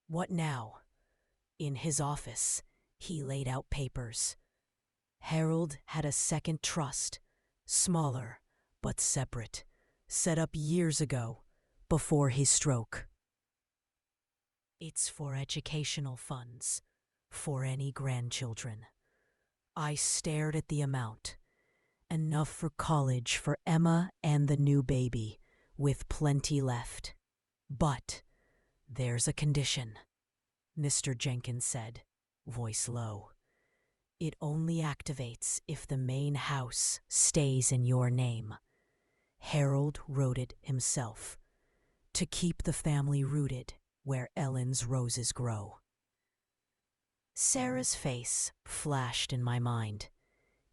"What now?" In his office, he laid out papers. Harold had a second trust, smaller but separate, set up years ago, before his stroke. It's for educational funds, for any grandchildren. I stared at the amount. Enough for college for Emma and the new baby, with plenty left. But there's a condition, Mr. Jenkins said, voice low. It only activates if the main house stays in your name. Harold wrote it himself, to keep the family rooted where Ellen's roses grow. Sarah's face flashed in my mind.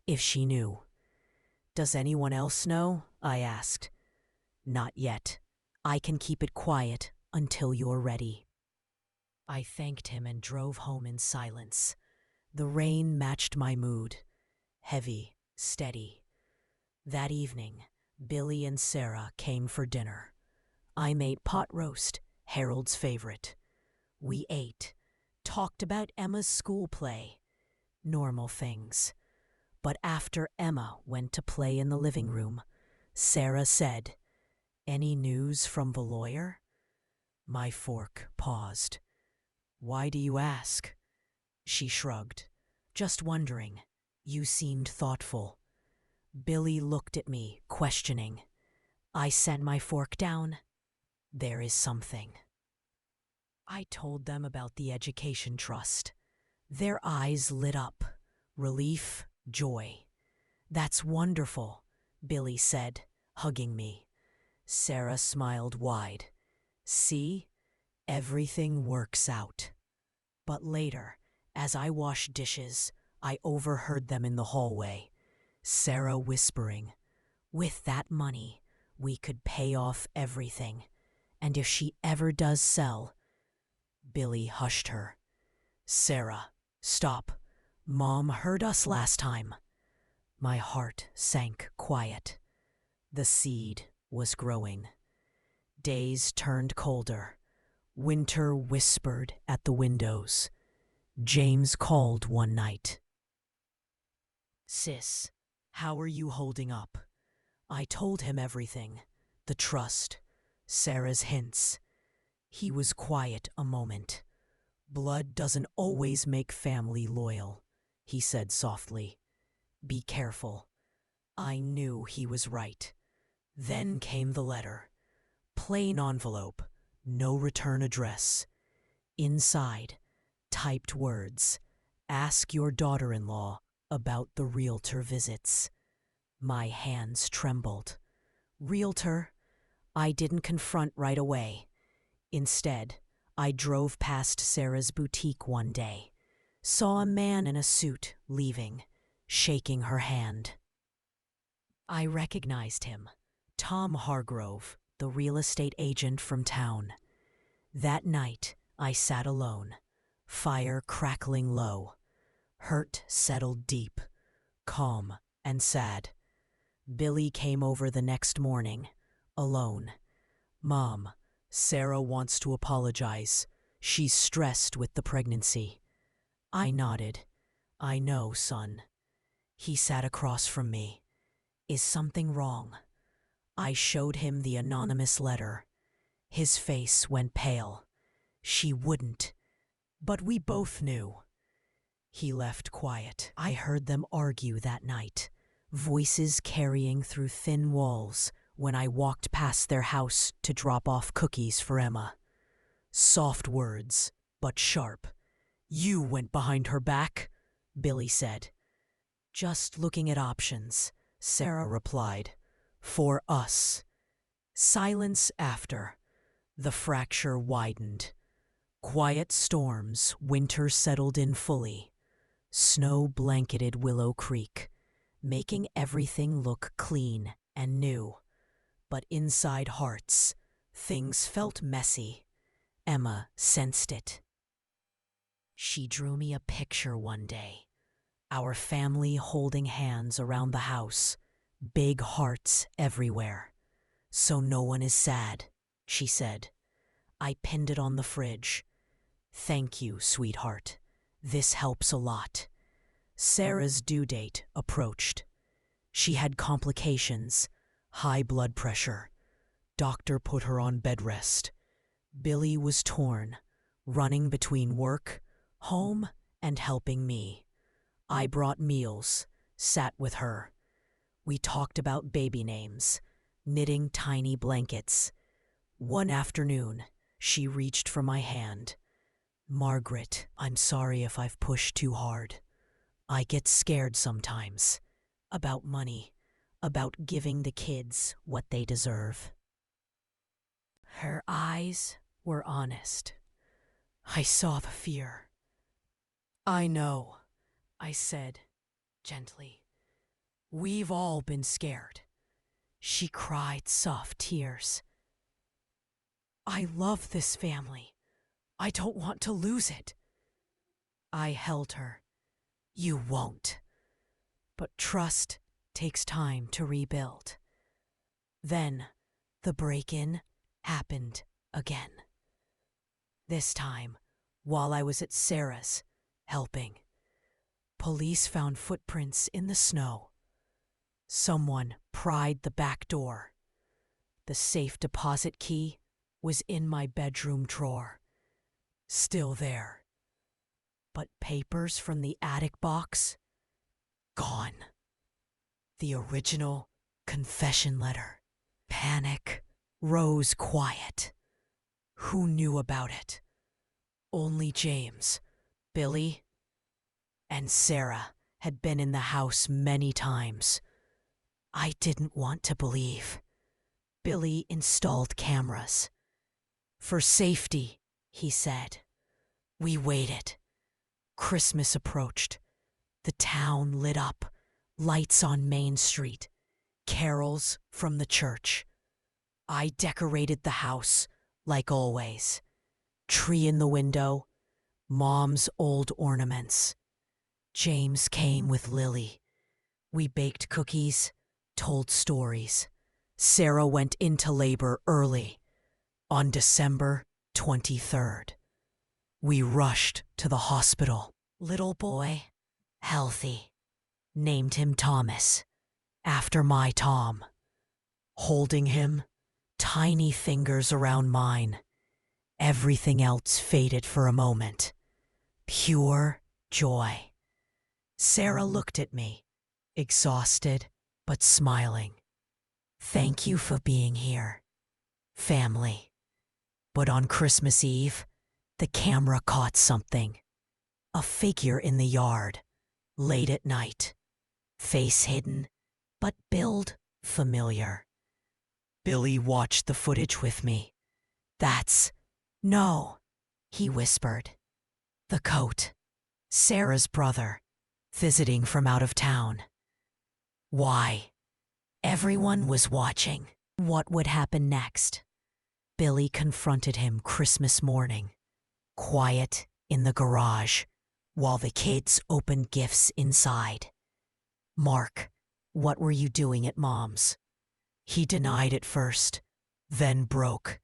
If she knew. Does anyone else know? I asked. Not yet. I can keep it quiet until you're ready. I thanked him and drove home in silence. The rain matched my mood. Heavy, steady. That evening, Billy and Sarah came for dinner. I made pot roast, Harold's favorite. We ate, talked about Emma's school play. Normal things. But after Emma went to play in the living room, Sarah said, "Any news from the lawyer?" My fork paused. "Why do you ask?" She shrugged. "Just wondering. You seemed thoughtful." Billy looked at me, questioning. I set my fork down. There is something. I told them about the education trust. Their eyes lit up. Relief, joy. "That's wonderful," Billy said, hugging me. Sarah smiled wide. "See? Everything works out." But later, as I washed dishes, I overheard them in the hallway. Sarah whispering, "With that money, we could pay off everything. And if she ever does sell..." Billy hushed her. "Sarah, stop. Mom heard us last time." My heart sank quiet. The seed was growing. Days turned colder. Winter whispered at the windows. James called one night. "Sis, how are you holding up?" I told him everything. The trust, Sarah's hints. He was quiet a moment. "Blood doesn't always make family loyal," he said softly. "Be careful." I knew he was right. Then came the letter. Plain envelope, no return address. Inside, typed words. "Ask your daughter-in-law about the realtor visits." My hands trembled. Realtor? I didn't confront right away. Instead, I drove past Sarah's boutique one day. Saw a man in a suit leaving, shaking her hand. I recognized him. Tom Hargrove, the real estate agent from town. That night, I sat alone, fire crackling low. Hurt settled deep, calm and sad. Billy came over the next morning, alone. "Mom, Sarah wants to apologize. She's stressed with the pregnancy." I nodded. "I know, son." He sat across from me. "Is something wrong?" I showed him the anonymous letter. His face went pale. She wouldn't. But we both knew. He left quiet. I heard them argue that night, voices carrying through thin walls when I walked past their house to drop off cookies for Emma. Soft words, but sharp. "You went behind her back," Billy said. "Just looking at options," Sarah replied. "For us." Silence after. The fracture widened. Quiet storms, winter settled in fully. Snow blanketed Willow Creek, making everything look clean and new. But inside hearts, things felt messy. Emma sensed it. She drew me a picture one day. Our family holding hands around the house, big hearts everywhere. "So no one is sad," she said. I pinned it on the fridge. "Thank you, sweetheart. This helps a lot." Sarah's due date approached. She had complications, high blood pressure. Doctor put her on bed rest. Billy was torn, running between work, home, and helping me. I brought meals, sat with her. We talked about baby names, knitting tiny blankets. One afternoon, she reached for my hand. "Margaret, I'm sorry if I've pushed too hard. I get scared sometimes. About money, about giving the kids what they deserve." Her eyes were honest. I saw the fear. "I know," I said gently. "We've all been scared." She cried soft tears. "I love this family. I don't want to lose it." I held her. "You won't. But trust takes time to rebuild." Then the break-in happened again. This time, while I was at Sarah's, helping. Police found footprints in the snow. Someone pried the back door. The safe deposit key was in my bedroom drawer. Still there. But papers from the attic box? Gone. The original confession letter. Panic rose quiet. Who knew about it? Only James, Billy, and Sarah had been in the house many times. I didn't want to believe. Billy installed cameras. "For safety," he said. We waited. Christmas approached. The town lit up, lights on Main Street, carols from the church. I decorated the house, like always. Tree in the window, Mom's old ornaments. James came with Lily. We baked cookies, told stories. Sarah went into labor early, on December 23rd. We rushed to the hospital. Little boy, healthy. Named him Thomas, after my Tom. Holding him, tiny fingers around mine. Everything else faded for a moment. Pure joy. Sarah looked at me, exhausted but smiling. "Thank you for being here, family." But on Christmas Eve, the camera caught something. A figure in the yard, late at night. Face hidden, but build familiar. Billy watched the footage with me. "No," he whispered. "The coat. Sarah's brother, visiting from out of town." Why? Everyone was watching. What would happen next? Billy confronted him Christmas morning, quiet in the garage, while the kids opened gifts inside. "Mark, what were you doing at Mom's?" He denied at first, then broke.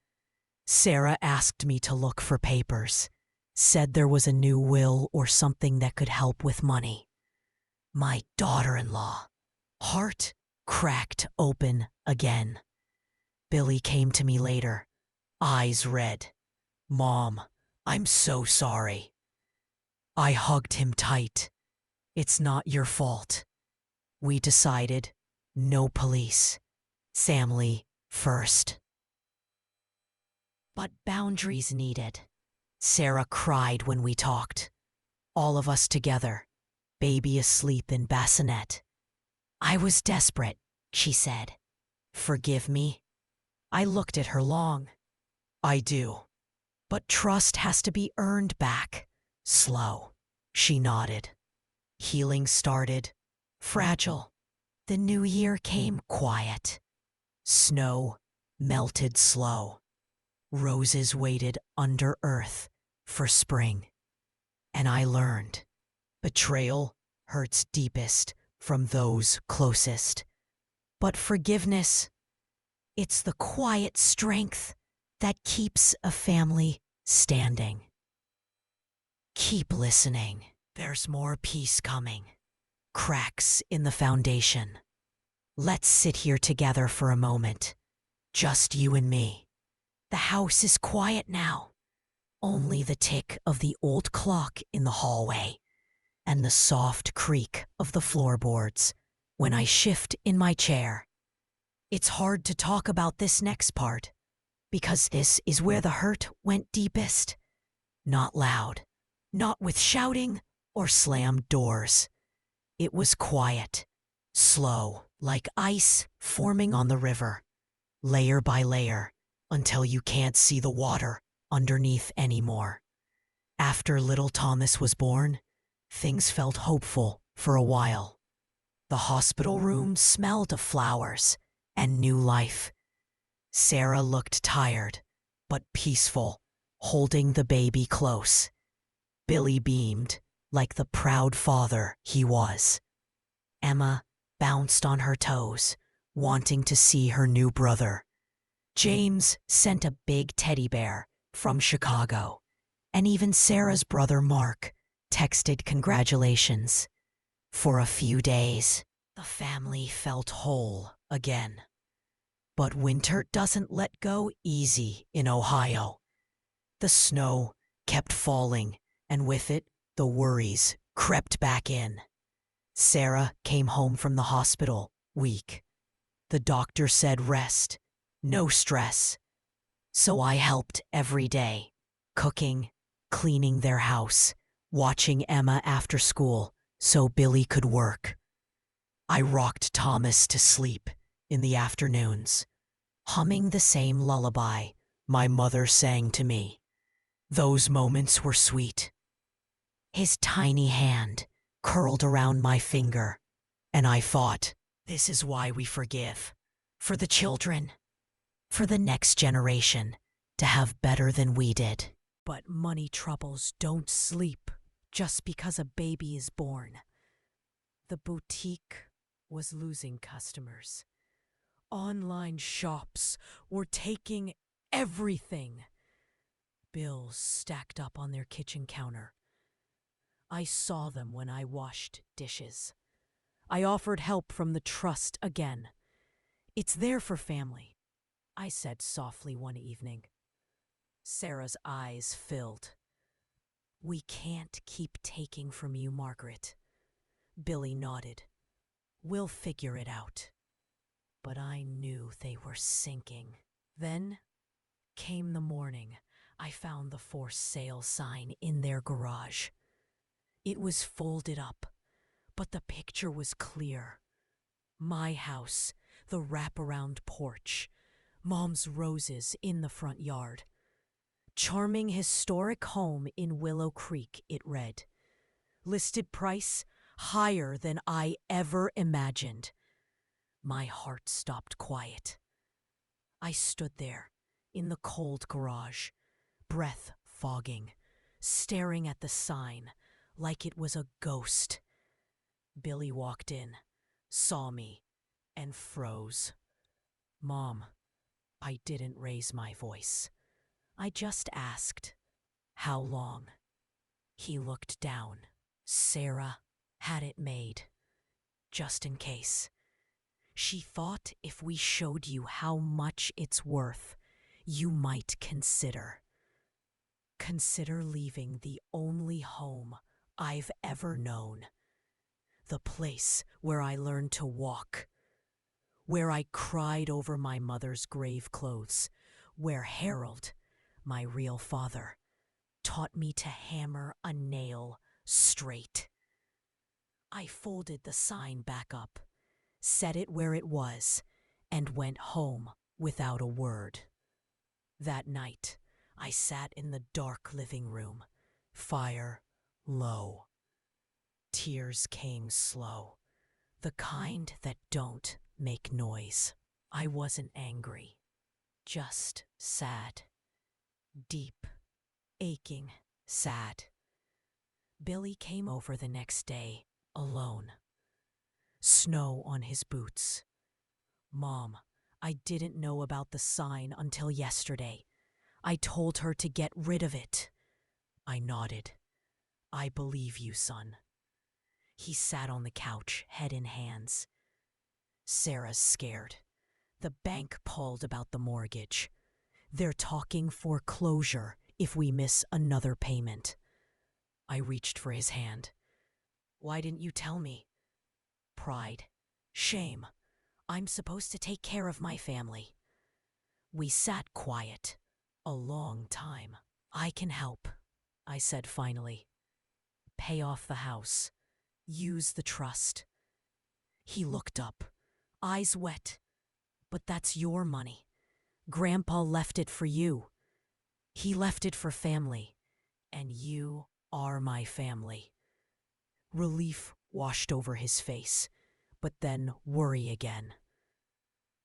Sarah asked me to look for papers, said there was a new will or something that could help with money. My daughter-in-law. Heart cracked open again. Billy came to me later, eyes red. "Mom, I'm so sorry." I hugged him tight. "It's not your fault." We decided, no police. Family first. But boundaries needed. Sarah cried when we talked. All of us together, baby asleep in bassinet. "I was desperate," she said. "Forgive me?" I looked at her long. "I do. But trust has to be earned back. Slow." She nodded. Healing started. Fragile. The new year came quiet. Snow melted slow. Roses waited under earth for spring. And I learned, betrayal hurts deepest from those closest. But forgiveness, it's the quiet strength that keeps a family standing. Keep listening. There's more peace coming. Cracks in the foundation. Let's sit here together for a moment. Just you and me. The house is quiet now. Only the tick of the old clock in the hallway and the soft creak of the floorboards when I shift in my chair. It's hard to talk about this next part because this is where the hurt went deepest. Not loud, not with shouting or slammed doors. It was quiet, slow, like ice forming on the river, layer by layer, until you can't see the water underneath anymore. After little Thomas was born, things felt hopeful for a while. The hospital room smelled of flowers and new life. Sarah looked tired, but peaceful, holding the baby close. Billy beamed, like the proud father he was. Emma bounced on her toes, wanting to see her new brother. James sent a big teddy bear from Chicago, and even Sarah's brother Mark texted congratulations. For a few days, the family felt whole again. But winter doesn't let go easy in Ohio. The snow kept falling, and with it, the worries crept back in. Sarah came home from the hospital, weak. The doctor said rest, no stress. So I helped every day, cooking, cleaning their house, watching Emma after school so Billy could work. I rocked Thomas to sleep in the afternoons, humming the same lullaby my mother sang to me. Those moments were sweet. His tiny hand curled around my finger, and I thought, this is why we forgive. For the children, for the next generation, to have better than we did. But money troubles don't sleep just because a baby is born. The boutique was losing customers. Online shops were taking everything. Bills stacked up on their kitchen counter. I saw them when I washed dishes. I offered help from the trust again. It's there for family, I said softly one evening. Sarah's eyes filled. We can't keep taking from you, Margaret. Billy nodded. We'll figure it out. But I knew they were sinking. Then came the morning I found the for sale sign in their garage. It was folded up, but the picture was clear. My house, the wraparound porch, Mom's roses in the front yard. Charming historic home in Willow Creek, it read. Listed price higher than I ever imagined. My heart stopped quiet. I stood there in the cold garage, breath fogging, staring at the sign like it was a ghost. Billy walked in, saw me, and froze. Mom, I didn't raise my voice. I just asked, how long? He looked down. Sarah had it made, just in case. She thought if we showed you how much it's worth, you might consider. Consider leaving the only home I've ever known. The place where I learned to walk. Where I cried over my mother's grave clothes. Where Harold, my real father, taught me to hammer a nail straight. I folded the sign back up, set it where it was, and went home without a word. That night, I sat in the dark living room, fire low. Tears came slow, the kind that don't make noise. I wasn't angry, just sad. Deep, aching, sad. Billy came over the next day, alone. Snow on his boots. Mom, I didn't know about the sign until yesterday. I told her to get rid of it. I nodded. I believe you, son. He sat on the couch, head in hands. Sarah's scared. The bank called about the mortgage. They're talking foreclosure if we miss another payment. I reached for his hand. Why didn't you tell me? Pride. Shame. I'm supposed to take care of my family. We sat quiet. A long time. I can help, I said finally. Pay off the house. Use the trust. He looked up, eyes wet. But that's your money. Grandpa left it for you. He left it for family. And you are my family. Relief washed over his face, but then worry again.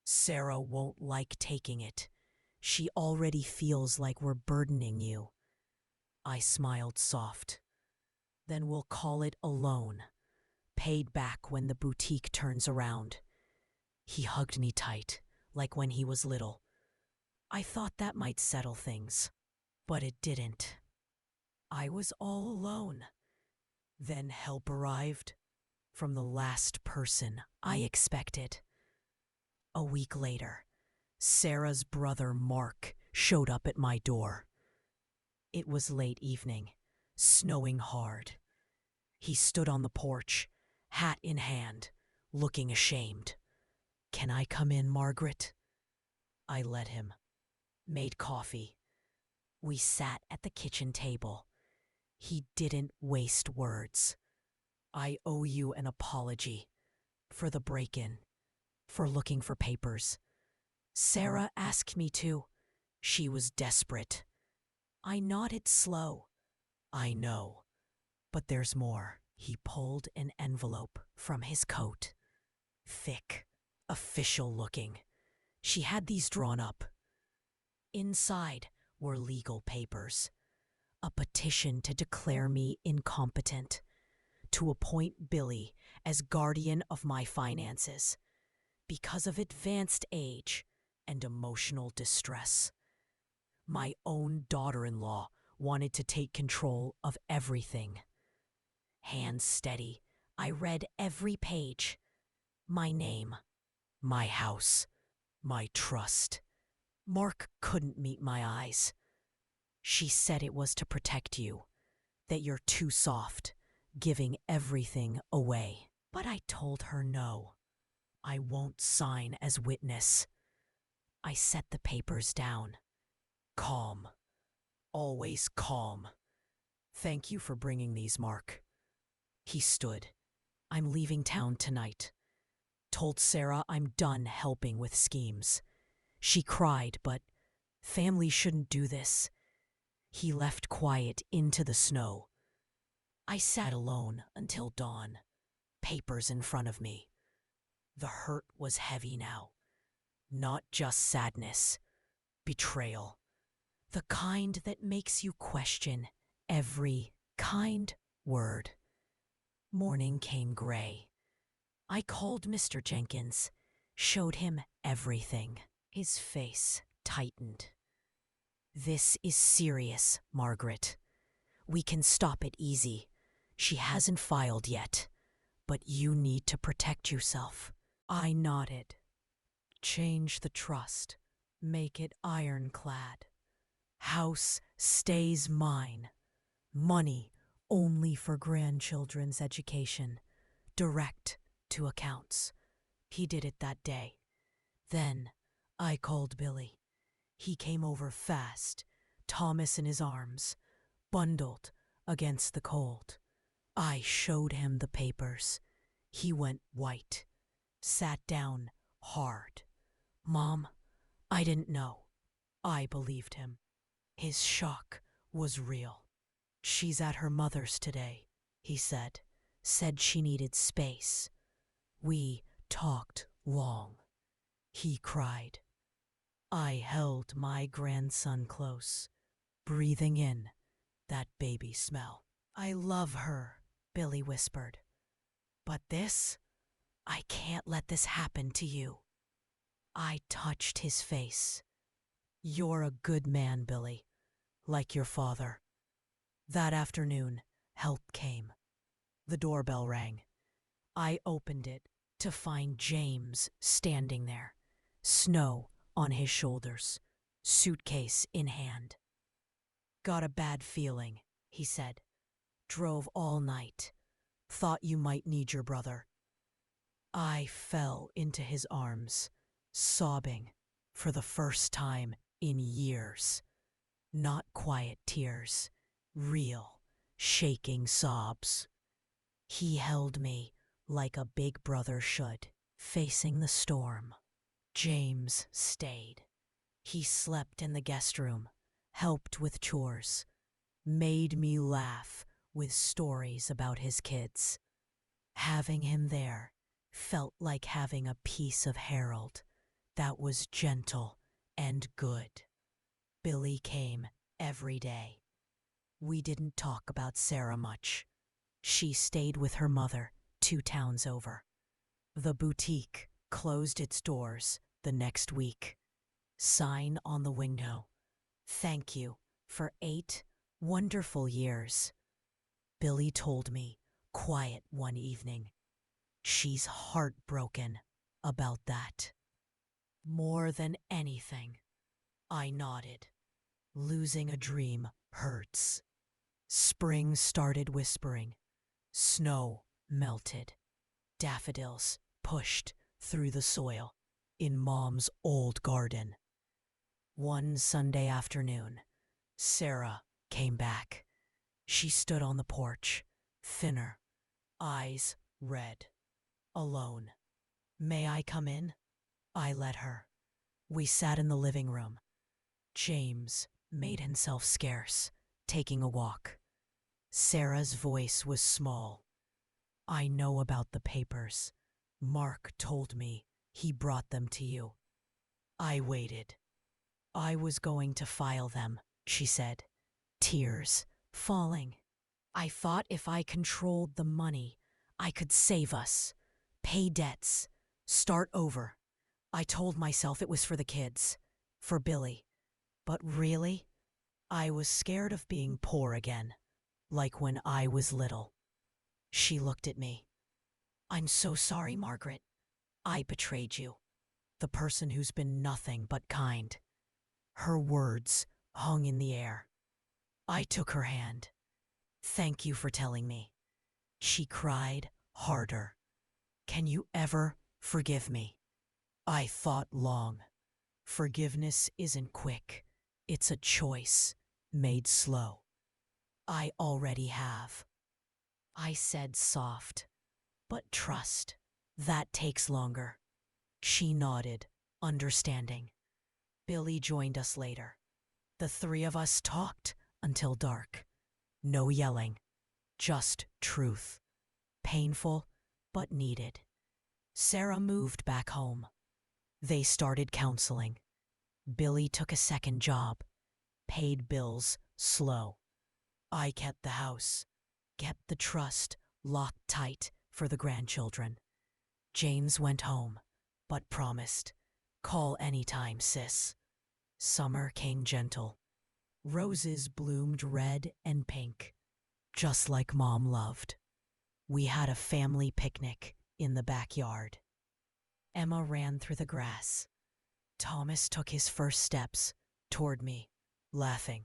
Sarah won't like taking it. She already feels like we're burdening you. I smiled soft. Then we'll call it a loan, paid back when the boutique turns around. He hugged me tight, like when he was little. I thought that might settle things, but it didn't. I was all alone. Then help arrived from the last person I expected. A week later, Sarah's brother Mark showed up at my door. It was late evening, snowing hard. He stood on the porch, hat in hand, looking ashamed. Can I come in, Margaret? I let him. Made coffee. We sat at the kitchen table. He didn't waste words. I owe you an apology for the break-in, for looking for papers. Sarah asked me to. She was desperate. I nodded slow. I know, but there's more. He pulled an envelope from his coat. Thick, official looking. She had these drawn up. Inside were legal papers. A petition to declare me incompetent, to appoint Billy as guardian of my finances because of advanced age and emotional distress. My own daughter-in-law wanted to take control of everything. Hands steady, I read every page. My name, my house, my trust. Mark couldn't meet my eyes. She said it was to protect you, that you're too soft, giving everything away. But I told her no. I won't sign as witness. I set the papers down. Calm. Always calm. Thank you for bringing these, Mark. He stood. I'm leaving town tonight. Told Sarah I'm done helping with schemes. She cried, but family shouldn't do this. He left quiet into the snow. I sat alone until dawn, papers in front of me. The hurt was heavy now. Not just sadness, betrayal. The kind that makes you question every kind word. Morning came gray. I called Mr. Jenkins, showed him everything. His face tightened. This is serious, Margaret. We can stop it easy. She hasn't filed yet, but you need to protect yourself. I nodded. Change the trust. Make it ironclad. House stays mine. Money only for grandchildren's education. Direct to accounts. He did it that day. Then I called Billy. He came over fast, Thomas in his arms, bundled against the cold. I showed him the papers. He went white, sat down hard. Mom, I didn't know. I believed him. His shock was real. She's at her mother's today, he said. Said she needed space. We talked long. He cried. I held my grandson close, breathing in that baby smell. I love her, Billy whispered. But this, I can't let this happen to you. I touched his face. You're a good man, Billy, like your father. That afternoon, help came. The doorbell rang. I opened it to find James standing there, snow on his shoulders, suitcase in hand. Got a bad feeling, he said. Drove all night. Thought you might need your brother. I fell into his arms, sobbing for the first time in years. Not quiet tears, real, shaking sobs. He held me like a big brother should, facing the storm. James stayed. He slept in the guest room, helped with chores, made me laugh with stories about his kids. Having him there felt like having a piece of Harold that was gentle and good. Billy came every day. We didn't talk about Sarah much. She stayed with her mother 2 towns over. The boutique closed its doors the next week. Sign on the window. Thank you for 8 wonderful years. Billy told me, quiet one evening. She's heartbroken about that. More than anything. I nodded. Losing a dream hurts. Spring started whispering. Snow melted. Daffodils pushed through the soil in Mom's old garden. One Sunday afternoon, Sarah came back. She stood on the porch, thinner, eyes red, alone. May I come in? I let her. We sat in the living room. James made himself scarce, taking a walk. Sarah's voice was small. I know about the papers. Mark told me he brought them to you. I waited. I was going to file them, she said, tears falling. I thought if I controlled the money, I could save us, pay debts, start over. I told myself it was for the kids, for Billy. But really, I was scared of being poor again, like when I was little. She looked at me. I'm so sorry, Margaret. I betrayed you, the person who's been nothing but kind. Her words hung in the air. I took her hand. Thank you for telling me. She cried harder. Can you ever forgive me? I thought long. Forgiveness isn't quick. It's a choice, made slow. I already have. I said soft, but trust. That takes longer. She nodded, understanding. Billy joined us later. The 3 of us talked until dark. No yelling, just truth. Painful, but needed. Sarah moved back home. They started counseling. Billy took a second job, paid bills slow. I kept the house, kept the trust locked tight for the grandchildren. James went home, but promised, call anytime, sis. Summer came gentle. Roses bloomed red and pink, just like Mom loved. We had a family picnic in the backyard. Emma ran through the grass. Thomas took his first steps toward me, laughing.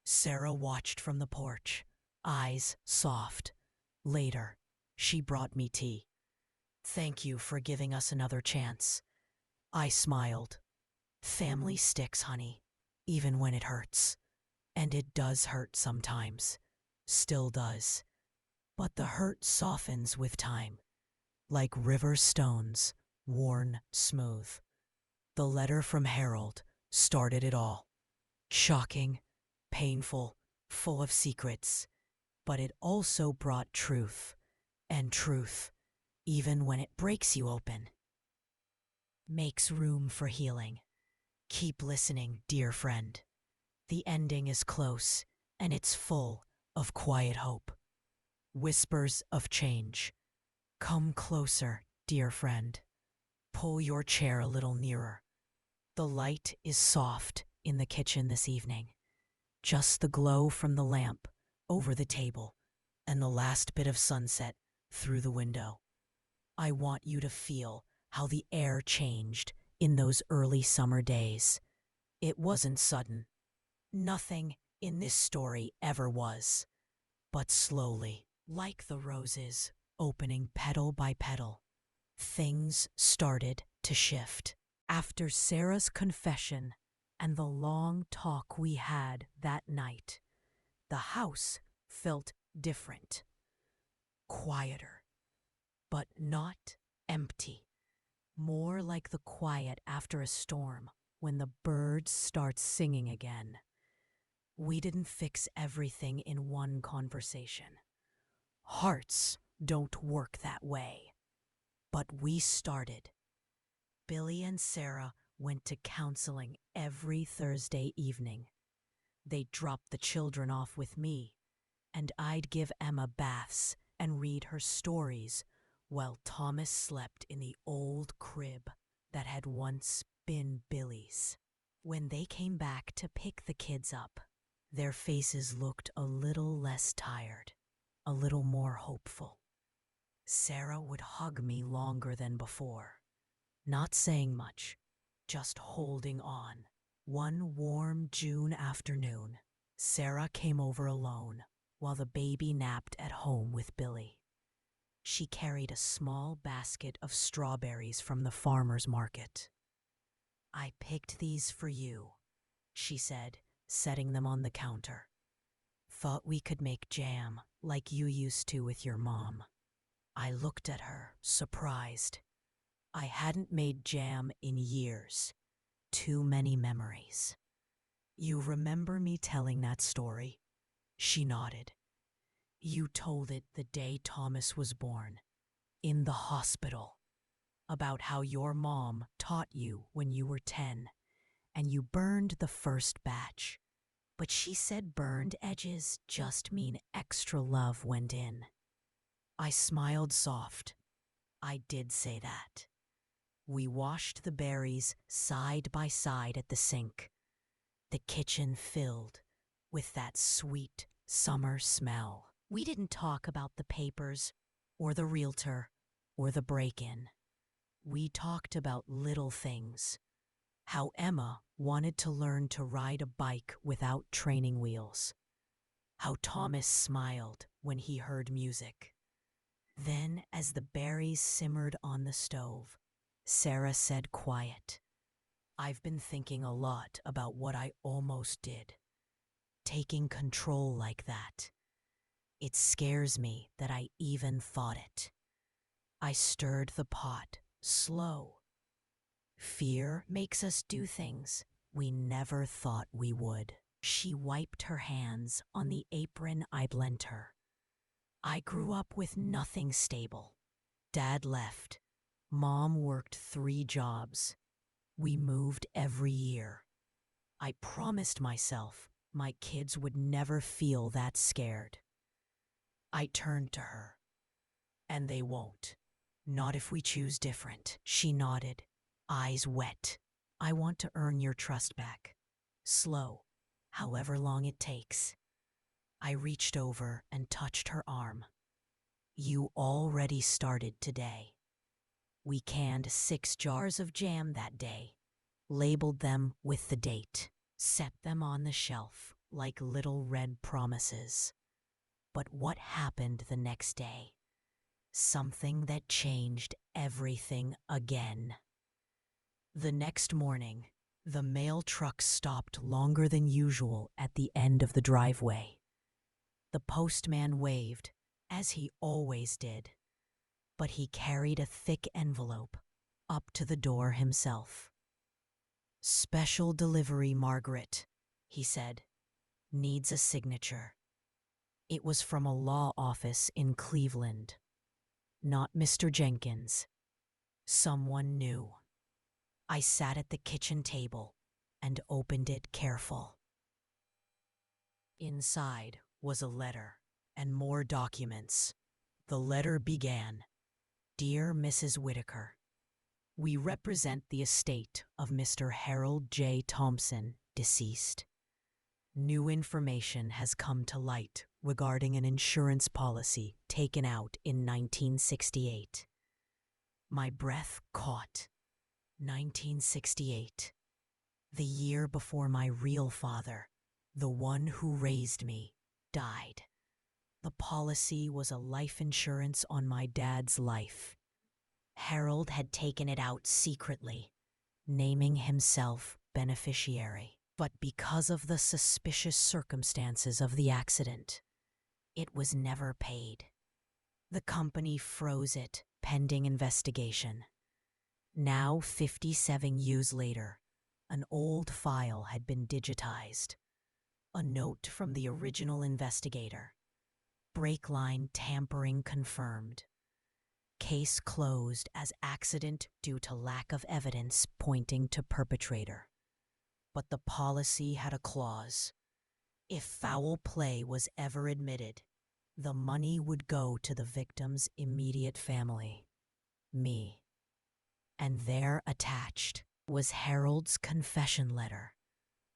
Sarah watched from the porch, eyes soft. Later, she brought me tea. Thank you for giving us another chance. I smiled. Family sticks, honey, even when it hurts. And it does hurt sometimes. Still does. But the hurt softens with time, like river stones, worn smooth. The letter from Harold started it all. Shocking, painful, full of secrets. But it also brought truth. And truth, even when it breaks you open, makes room for healing. Keep listening, dear friend. The ending is close, and it's full of quiet hope. Whispers of change. Come closer, dear friend. Pull your chair a little nearer. The light is soft in the kitchen this evening. Just the glow from the lamp over the table and the last bit of sunset through the window. I want you to feel how the air changed in those early summer days. It wasn't sudden. Nothing in this story ever was. But slowly, like the roses opening petal by petal, things started to shift. After Sarah's confession and the long talk we had that night, the house felt different, quieter, but not empty. More like the quiet after a storm when the birds start singing again. We didn't fix everything in one conversation. Hearts don't work that way. But we started. Billy and Sarah went to counseling every Thursday evening. They'd drop the children off with me, and I'd give Emma baths and read her stories while Thomas slept in the old crib that had once been Billy's. When they came back to pick the kids up, their faces looked a little less tired, a little more hopeful. Sarah would hug me longer than before, not saying much, just holding on. One warm June afternoon, Sarah came over alone while the baby napped at home with Billy. She carried a small basket of strawberries from the farmer's market. "I picked these for you," she said, setting them on the counter. "Thought we could make jam like you used to with your mom." I looked at her, surprised. I hadn't made jam in years. Too many memories. "You remember me telling that story?" She nodded. "You told it the day Thomas was born, in the hospital, about how your mom taught you when you were 10, and you burned the first batch. But she said burned edges just mean extra love went in." I smiled soft. I did say that. We washed the berries side by side at the sink, the kitchen filled with that sweet summer smell. We didn't talk about the papers or the realtor or the break-in. We talked about little things. How Emma wanted to learn to ride a bike without training wheels. How Thomas smiled when he heard music. Then, as the berries simmered on the stove, Sarah said quiet, "I've been thinking a lot about what I almost did. Taking control like that. It scares me that I even thought it." I stirred the pot, slow. Fear makes us do things we never thought we would. She wiped her hands on the apron I'd lent her. I grew up with nothing stable. Dad left. Mom worked 3 jobs. We moved every year. I promised myself my kids would never feel that scared. I turned to her. "And they won't. Not if we choose different." She nodded, eyes wet. "I want to earn your trust back. Slow, however long it takes." I reached over and touched her arm. "You already started today." We canned 6 jars of jam that day, labeled them with the date, set them on the shelf like little red promises. But what happened the next day? Something that changed everything again. The next morning, the mail truck stopped longer than usual at the end of the driveway. The postman waved, as he always did, but he carried a thick envelope up to the door himself. "Special delivery, Margaret," he said. "Needs a signature." It was from a law office in Cleveland. Not Mr. Jenkins. Someone new. I sat at the kitchen table and opened it careful. Inside was a letter and more documents. The letter began, "Dear Mrs. Whitaker, we represent the estate of Mr. Harold J. Thompson, deceased. New information has come to light regarding an insurance policy taken out in 1968. My breath caught. 1968. The year before my real father, the one who raised me, died. The policy was a life insurance on my dad's life. Harold had taken it out secretly, naming himself beneficiary. But because of the suspicious circumstances of the accident, it was never paid. The company froze it, pending investigation. Now, 57 years later, an old file had been digitized. A note from the original investigator. Brake line tampering confirmed. Case closed as accident due to lack of evidence pointing to perpetrator. But the policy had a clause. If foul play was ever admitted, the money would go to the victim's immediate family, me. And there attached was Harold's confession letter,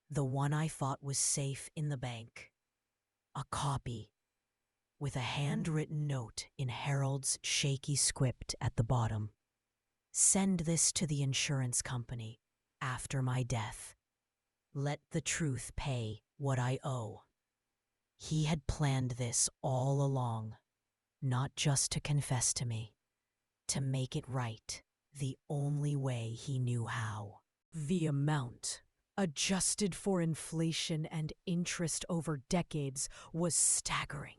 the one I thought was safe in the bank. A copy, with a handwritten note in Harold's shaky script at the bottom. Send this to the insurance company after my death. Let the truth pay what I owe. He had planned this all along, not just to confess to me, to make it right the only way he knew how. The amount, adjusted for inflation and interest over decades, was staggering.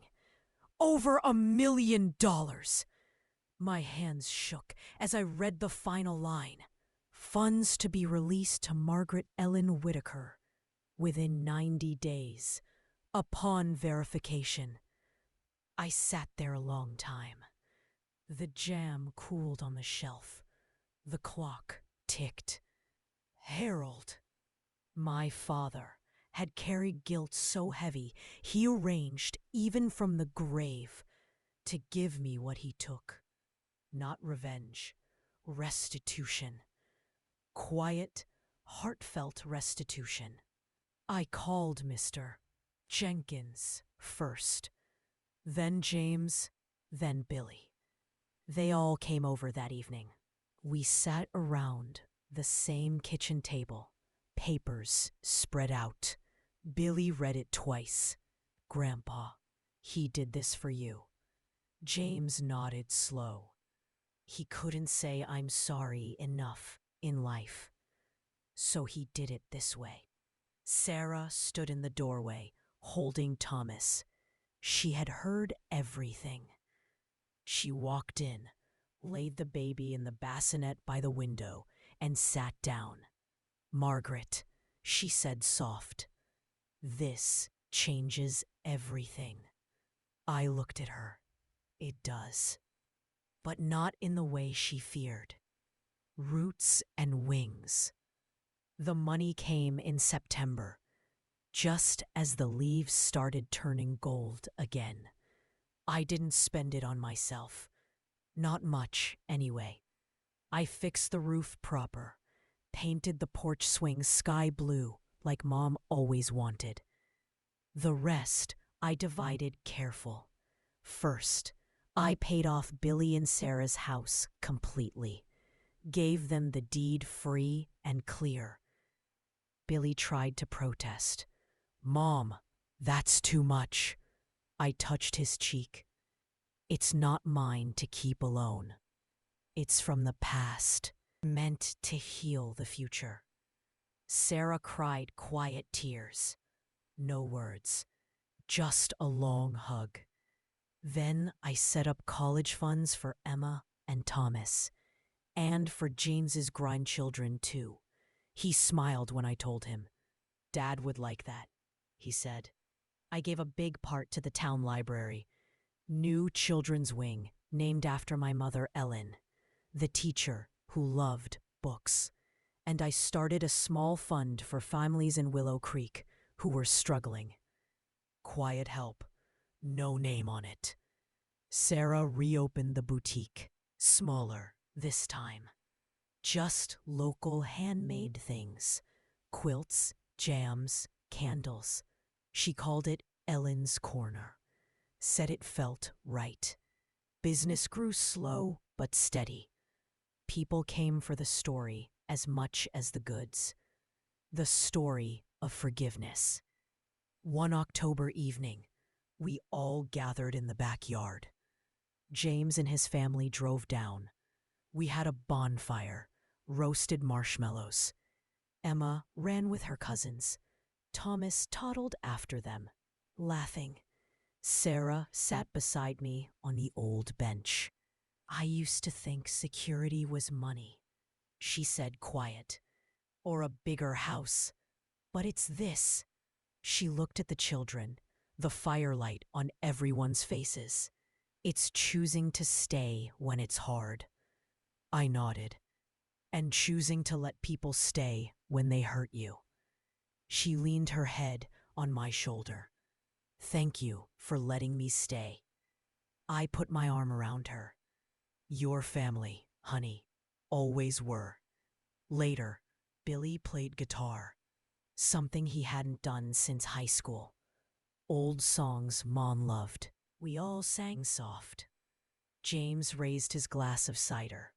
Over $1 million. My hands shook as I read the final line. Funds to be released to Margaret Ellen Whitaker within 90 days, upon verification. I sat there a long time. The jam cooled on the shelf. The clock ticked. Harold, my father, had carried guilt so heavy he arranged, even from the grave, to give me what he took. Not revenge, restitution. Quiet, heartfelt restitution. I called Mr. Jenkins first, then James, then Billy. They all came over that evening. We sat around the same kitchen table, papers spread out. Billy read it twice. Grandpa, he did this for you. James nodded slow. He couldn't say I'm sorry enough in life, so he did it this way. Sarah stood in the doorway, holding Thomas. She had heard everything. She walked in, laid the baby in the bassinet by the window, and sat down. Margaret, she said soft, this changes everything. I looked at her. It does. But not in the way she feared. Roots and wings. The money came in September, just as the leaves started turning gold again. I didn't spend it on myself. Not much, anyway. I fixed the roof proper, painted the porch swing sky blue like Mom always wanted. The rest I divided careful. First, I paid off Billy and Sarah's house completely, gave them the deed free and clear. Billy tried to protest. Mom, that's too much. I touched his cheek. It's not mine to keep alone. It's from the past, meant to heal the future. Sarah cried quiet tears. No words, just a long hug. Then I set up college funds for Emma and Thomas, and for James's grandchildren too. He smiled when I told him. Dad would like that, he said. I gave a big part to the town library. New children's wing, named after my mother Ellen, the teacher who loved books. And I started a small fund for families in Willow Creek who were struggling. Quiet help, no name on it. Sarah reopened the boutique, smaller this time. Just local handmade things, quilts, jams, candles. She called it Ellen's Corner. Said it felt right. Business grew slow but steady. People came for the story, as much as the goods. The story of forgiveness. One October evening, we all gathered in the backyard. James and his family drove down. We had a bonfire, roasted marshmallows. Emma ran with her cousins. Thomas toddled after them, laughing. Sarah sat beside me on the old bench. I used to think security was money, she said, quiet, or a bigger house. But it's this. She looked at the children, the firelight on everyone's faces. It's choosing to stay when it's hard. I nodded. And choosing to let people stay when they hurt you. She leaned her head on my shoulder. Thank you for letting me stay. I put my arm around her. Your family, honey, always were. Later, Billy played guitar, something he hadn't done since high school. Old songs Mom loved. We all sang soft. James raised his glass of cider.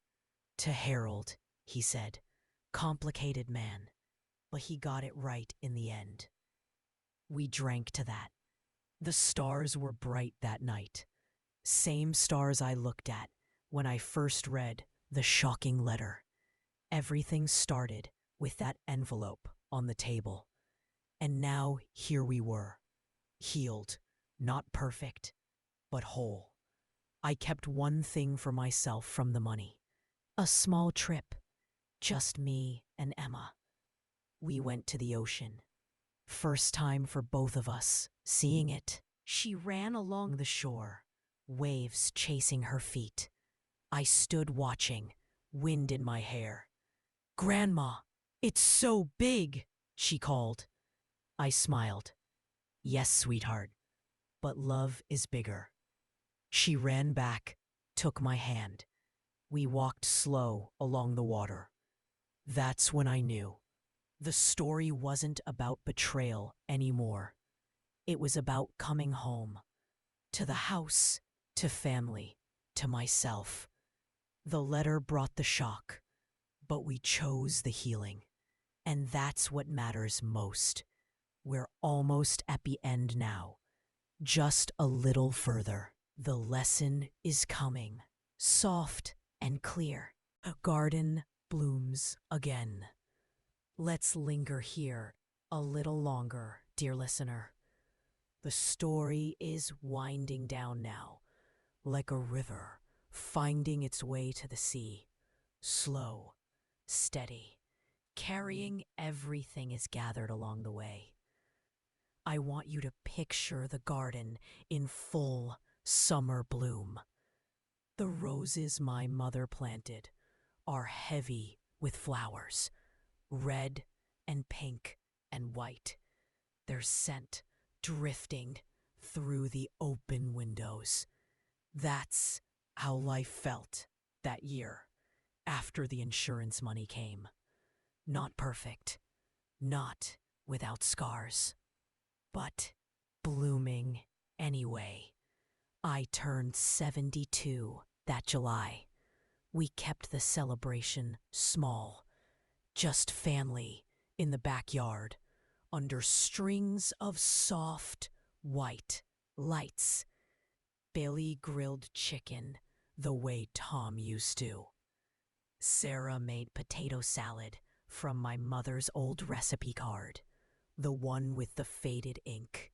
To Harold, he said, complicated man, but he got it right in the end. We drank to that. The stars were bright that night. Same stars I looked at when I first read the shocking letter. Everything started with that envelope on the table. And now here we were, healed, not perfect, but whole. I kept one thing for myself from the money. A small trip, just me and Emma. We went to the ocean. First time for both of us, seeing it. She ran along the shore, waves chasing her feet. I stood watching, wind in my hair. Grandma, it's so big, she called. I smiled. Yes, sweetheart, but love is bigger. She ran back, took my hand. We walked slow along the water. That's when I knew. The story wasn't about betrayal anymore. It was about coming home. To the house, to family, to myself. The letter brought the shock, but we chose the healing. And that's what matters most. We're almost at the end now. Just a little further. The lesson is coming. Soft and clear. A garden blooms again. Let's linger here a little longer, dear listener. The story is winding down now, like a river finding its way to the sea. Slow, steady, carrying everything is gathered along the way. I want you to picture the garden in full summer bloom. The roses my mother planted are heavy with flowers, red and pink and white, their scent drifting through the open windows. That's how life felt that year after the insurance money came. Not perfect, not without scars, but blooming anyway. I turned 72 that July. We kept the celebration small, just family in the backyard, under strings of soft, white lights. Billy grilled chicken the way Tom used to. Sarah made potato salad from my mother's old recipe card, the one with the faded ink.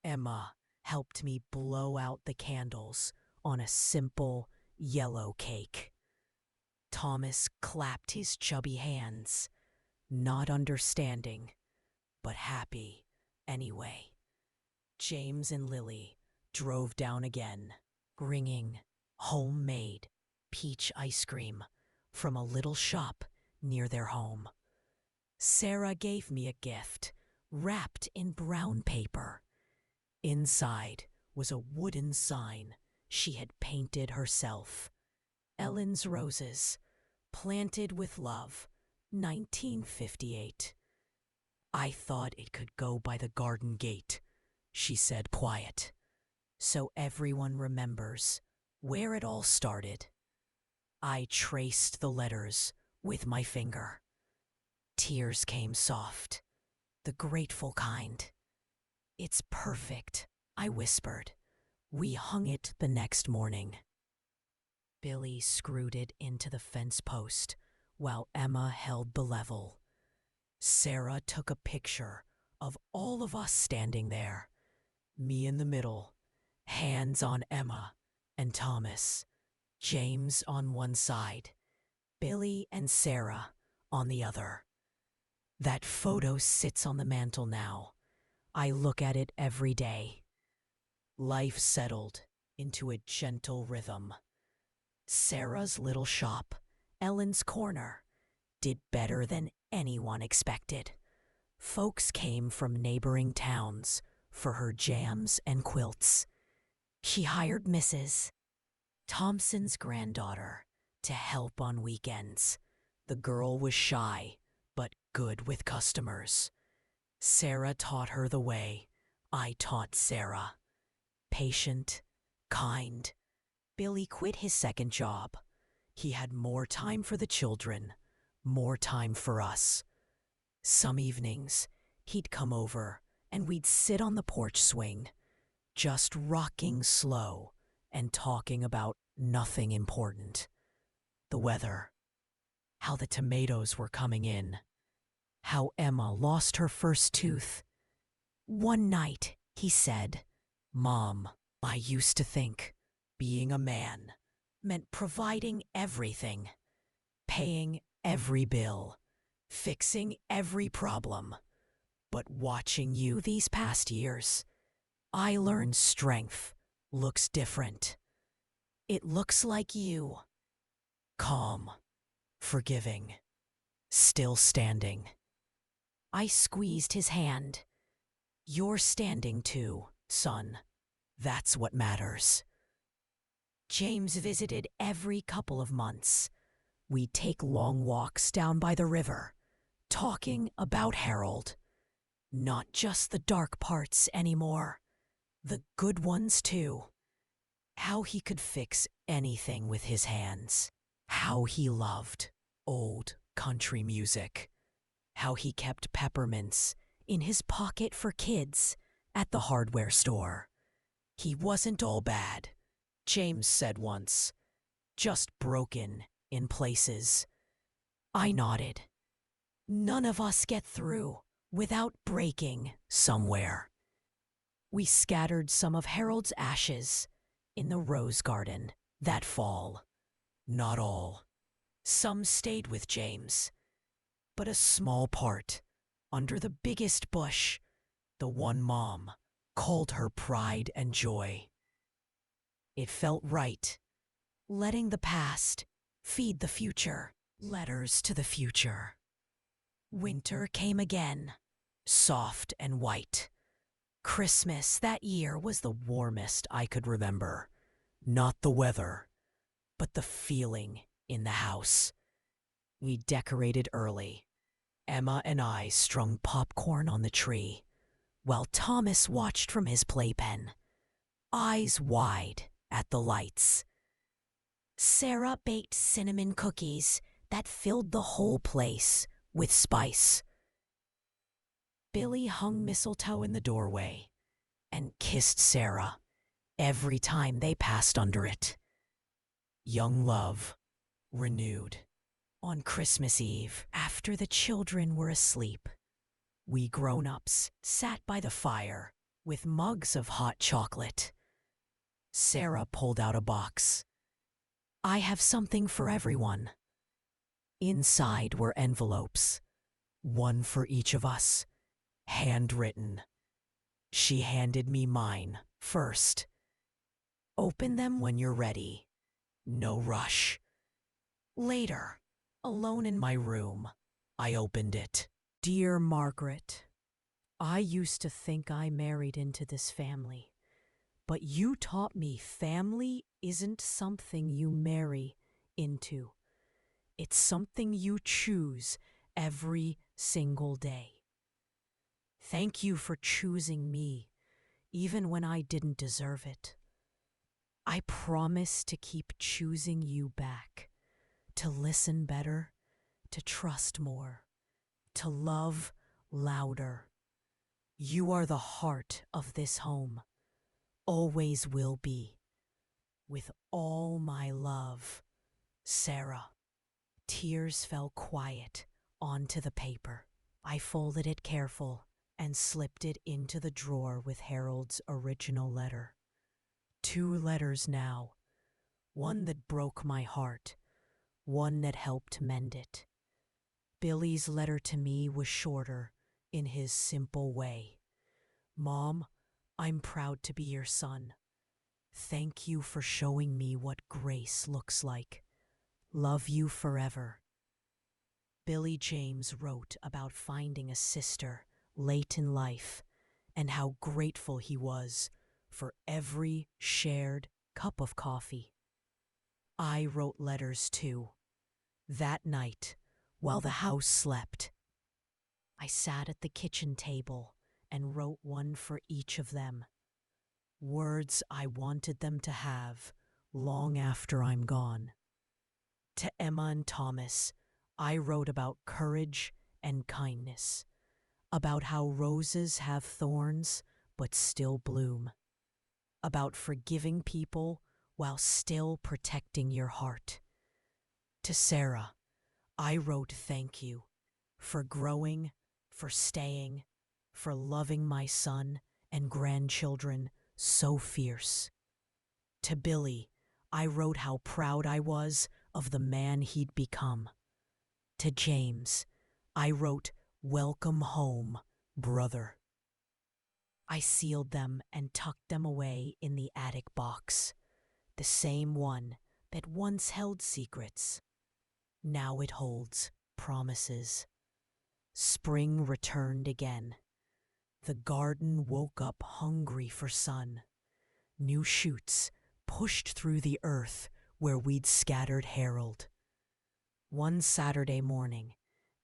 Emma helped me blow out the candles on a simple yellow cake. Thomas clapped his chubby hands, not understanding, but happy anyway. James and Lily drove down again, bringing homemade peach ice cream from a little shop near their home. Sarah gave me a gift wrapped in brown paper. Inside was a wooden sign she had painted herself. Ellen's Roses, planted with love, 1958. I thought it could go by the garden gate, she said, quiet, so everyone remembers where it all started. I traced the letters with my finger. Tears came soft, the grateful kind. "It's perfect," I whispered. We hung it the next morning. Billy screwed it into the fence post while Emma held the level. Sarah took a picture of all of us standing there, me in the middle, hands on Emma and Thomas, James on one side, Billy and Sarah on the other. That photo sits on the mantel now. I look at it every day. Life settled into a gentle rhythm. Sarah's little shop, Ellen's Corner, did better than anyone expected. Folks came from neighboring towns for her jams and quilts. She hired Mrs. Thompson's granddaughter to help on weekends. The girl was shy, but good with customers. Sarah taught her the way. I taught Sarah. Patient, kind. Billy quit his second job. He had more time for the children, more time for us. Some evenings, he'd come over and we'd sit on the porch swing, just rocking slow and talking about nothing important. The weather, how the tomatoes were coming in, how Emma lost her first tooth. One night, he said, "Mom, I used to think being a man meant providing everything, paying every bill, fixing every problem. But watching you these past years, I learned strength looks different. It looks like you. Calm, forgiving, still standing." I squeezed his hand. "You're standing too, son. That's what matters." James visited every couple of months. We'd take long walks down by the river, talking about Harold. Not just the dark parts anymore, the good ones too. How he could fix anything with his hands. How he loved old country music. How he kept peppermints in his pocket for kids at the hardware store. He wasn't all bad, James said once, just broken in places. I nodded. None of us get through without breaking somewhere. We scattered some of Harold's ashes in the rose garden that fall. Not all. Some stayed with James, but a small part under the biggest bush, the one Mom called her pride and joy. It felt right, letting the past feed the future. Letters to the future. Winter came again, soft and white. Christmas that year was the warmest I could remember. Not the weather, but the feeling in the house. We decorated early. Emma and I strung popcorn on the tree, while Thomas watched from his playpen, eyes wide at the lights. Sarah baked cinnamon cookies that filled the whole place with spice. Billy hung mistletoe in the doorway and kissed Sarah every time they passed under it. Young love, renewed. On Christmas Eve, after the children were asleep, we grown-ups sat by the fire with mugs of hot chocolate. Sarah pulled out a box. "I have something for everyone." Inside were envelopes, one for each of us, handwritten. She handed me mine first. "Open them when you're ready. No rush." Later, alone in my room, I opened it. "Dear Margaret, I used to think I married into this family, but you taught me family isn't something you marry into. It's something you choose every single day. Thank you for choosing me, even when I didn't deserve it. I promise to keep choosing you back, to listen better, to trust more, to love louder. You are the heart of this home, always will be. With all my love, Sarah. Tears fell quiet onto the paper. I folded it careful and slipped it into the drawer with Harold's original letter. 2 letters now, one that broke my heart, one that helped mend it. Billy's letter to me was shorter in his simple way. Mom, I'm proud to be your son. Thank you for showing me what grace looks like. Love you forever. Billy James wrote about finding a sister late in life and how grateful he was for every shared cup of coffee. I wrote letters too. That night, while the house slept, I sat at the kitchen table and wrote one for each of them. Words I wanted them to have long after I'm gone. To Emma and Thomas, I wrote about courage and kindness, about how roses have thorns but still bloom, about forgiving people while still protecting your heart. To Sarah, I wrote thank you for growing, for staying, for loving my son and grandchildren so fierce. To Billy, I wrote how proud I was of the man he'd become. To James, I wrote, "Welcome home, brother." I sealed them and tucked them away in the attic box, the same one that once held secrets. Now it holds promises. Spring returned again. The garden woke up hungry for sun. New shoots pushed through the earth where we'd scattered Harold. One Saturday morning,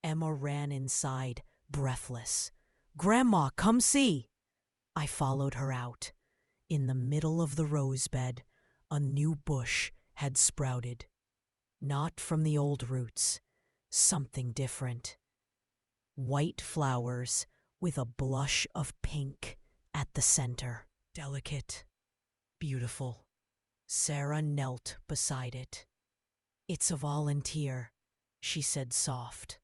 Emma ran inside, breathless. "Grandma, come see!" I followed her out. In the middle of the rose bed, a new bush had sprouted. Not from the old roots, something different. White flowers with a blush of pink at the center. Delicate, beautiful. Sarah knelt beside it. "It's a volunteer," she said soft.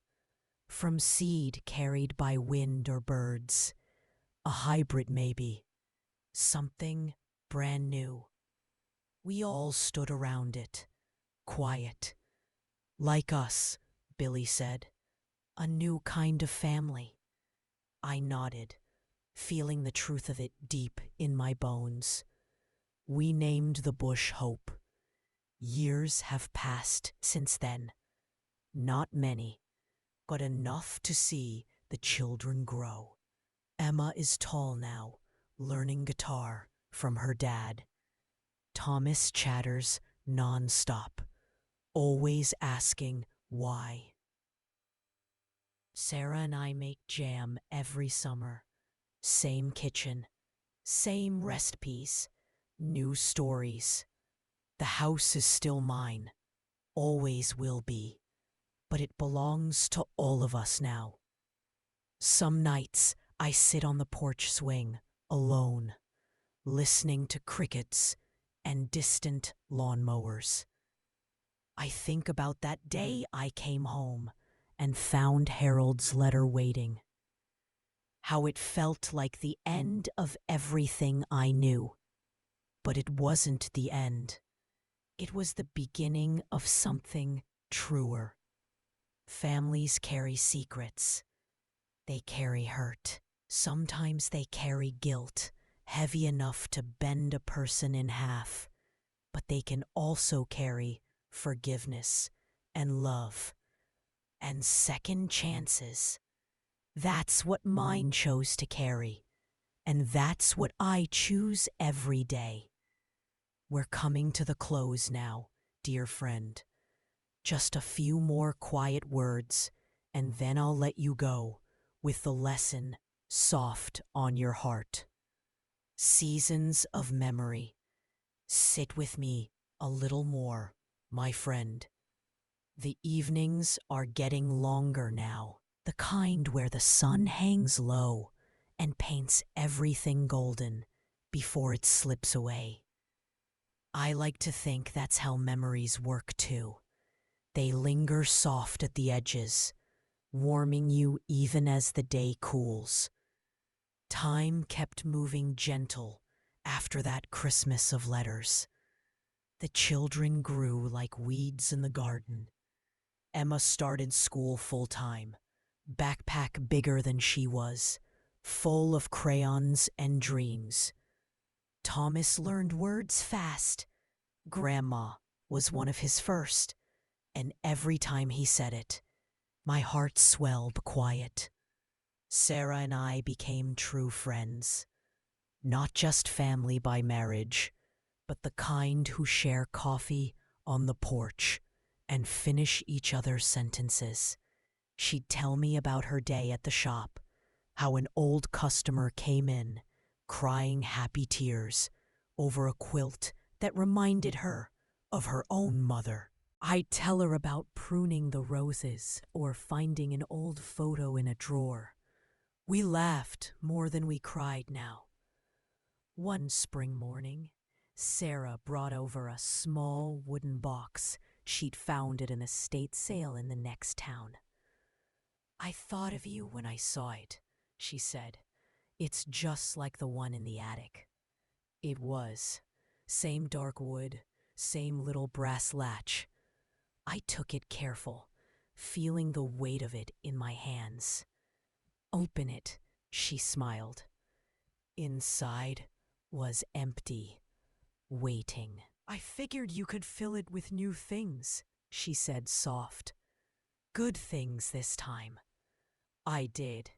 "From seed carried by wind or birds. A hybrid maybe. Something brand new." We all stood around it, quiet. "Like us," Billy said. "A new kind of family." I nodded, feeling the truth of it deep in my bones. We named the bush Hope. Years have passed since then. Not many, but enough to see the children grow. Emma is tall now, learning guitar from her dad. Thomas chatters non-stop, always asking why. Sarah and I make jam every summer. Same kitchen, same recipes, new stories. The house is still mine, always will be, but it belongs to all of us now. Some nights I sit on the porch swing, alone, listening to crickets and distant lawnmowers. I think about that day I came home and found Harold's letter waiting. How it felt like the end of everything I knew. But it wasn't the end. It was the beginning of something truer. Families carry secrets. They carry hurt. Sometimes they carry guilt, heavy enough to bend a person in half. But they can also carry forgiveness and love and second chances. That's what mine chose to carry, and that's what I choose every day. We're coming to the close now, dear friend. Just a few more quiet words, and then I'll let you go with the lesson soft on your heart. Seasons of memory. Sit with me a little more, my friend. The evenings are getting longer now, the kind where the sun hangs low and paints everything golden before it slips away. I like to think that's how memories work too. They linger soft at the edges, warming you even as the day cools. Time kept moving gentle after that Christmas of letters. The children grew like weeds in the garden. Emma started school full-time, backpack bigger than she was, full of crayons and dreams. Thomas learned words fast. Grandma was one of his first, and every time he said it, my heart swelled quiet. Sarah and I became true friends, not just family by marriage, but the kind who share coffee on the porch and finish each other's sentences. She'd tell me about her day at the shop, how an old customer came in, crying happy tears over a quilt that reminded her of her own mother. I'd tell her about pruning the roses or finding an old photo in a drawer. We laughed more than we cried now. One spring morning, Sarah brought over a small wooden box she'd found at an estate sale in the next town. "I thought of you when I saw it," she said. "It's just like the one in the attic." It was. Same dark wood, same little brass latch. I took it careful, feeling the weight of it in my hands. "Open it," she smiled. Inside was empty, waiting. "I figured you could fill it with new things," she said soft. "Good things this time." I did.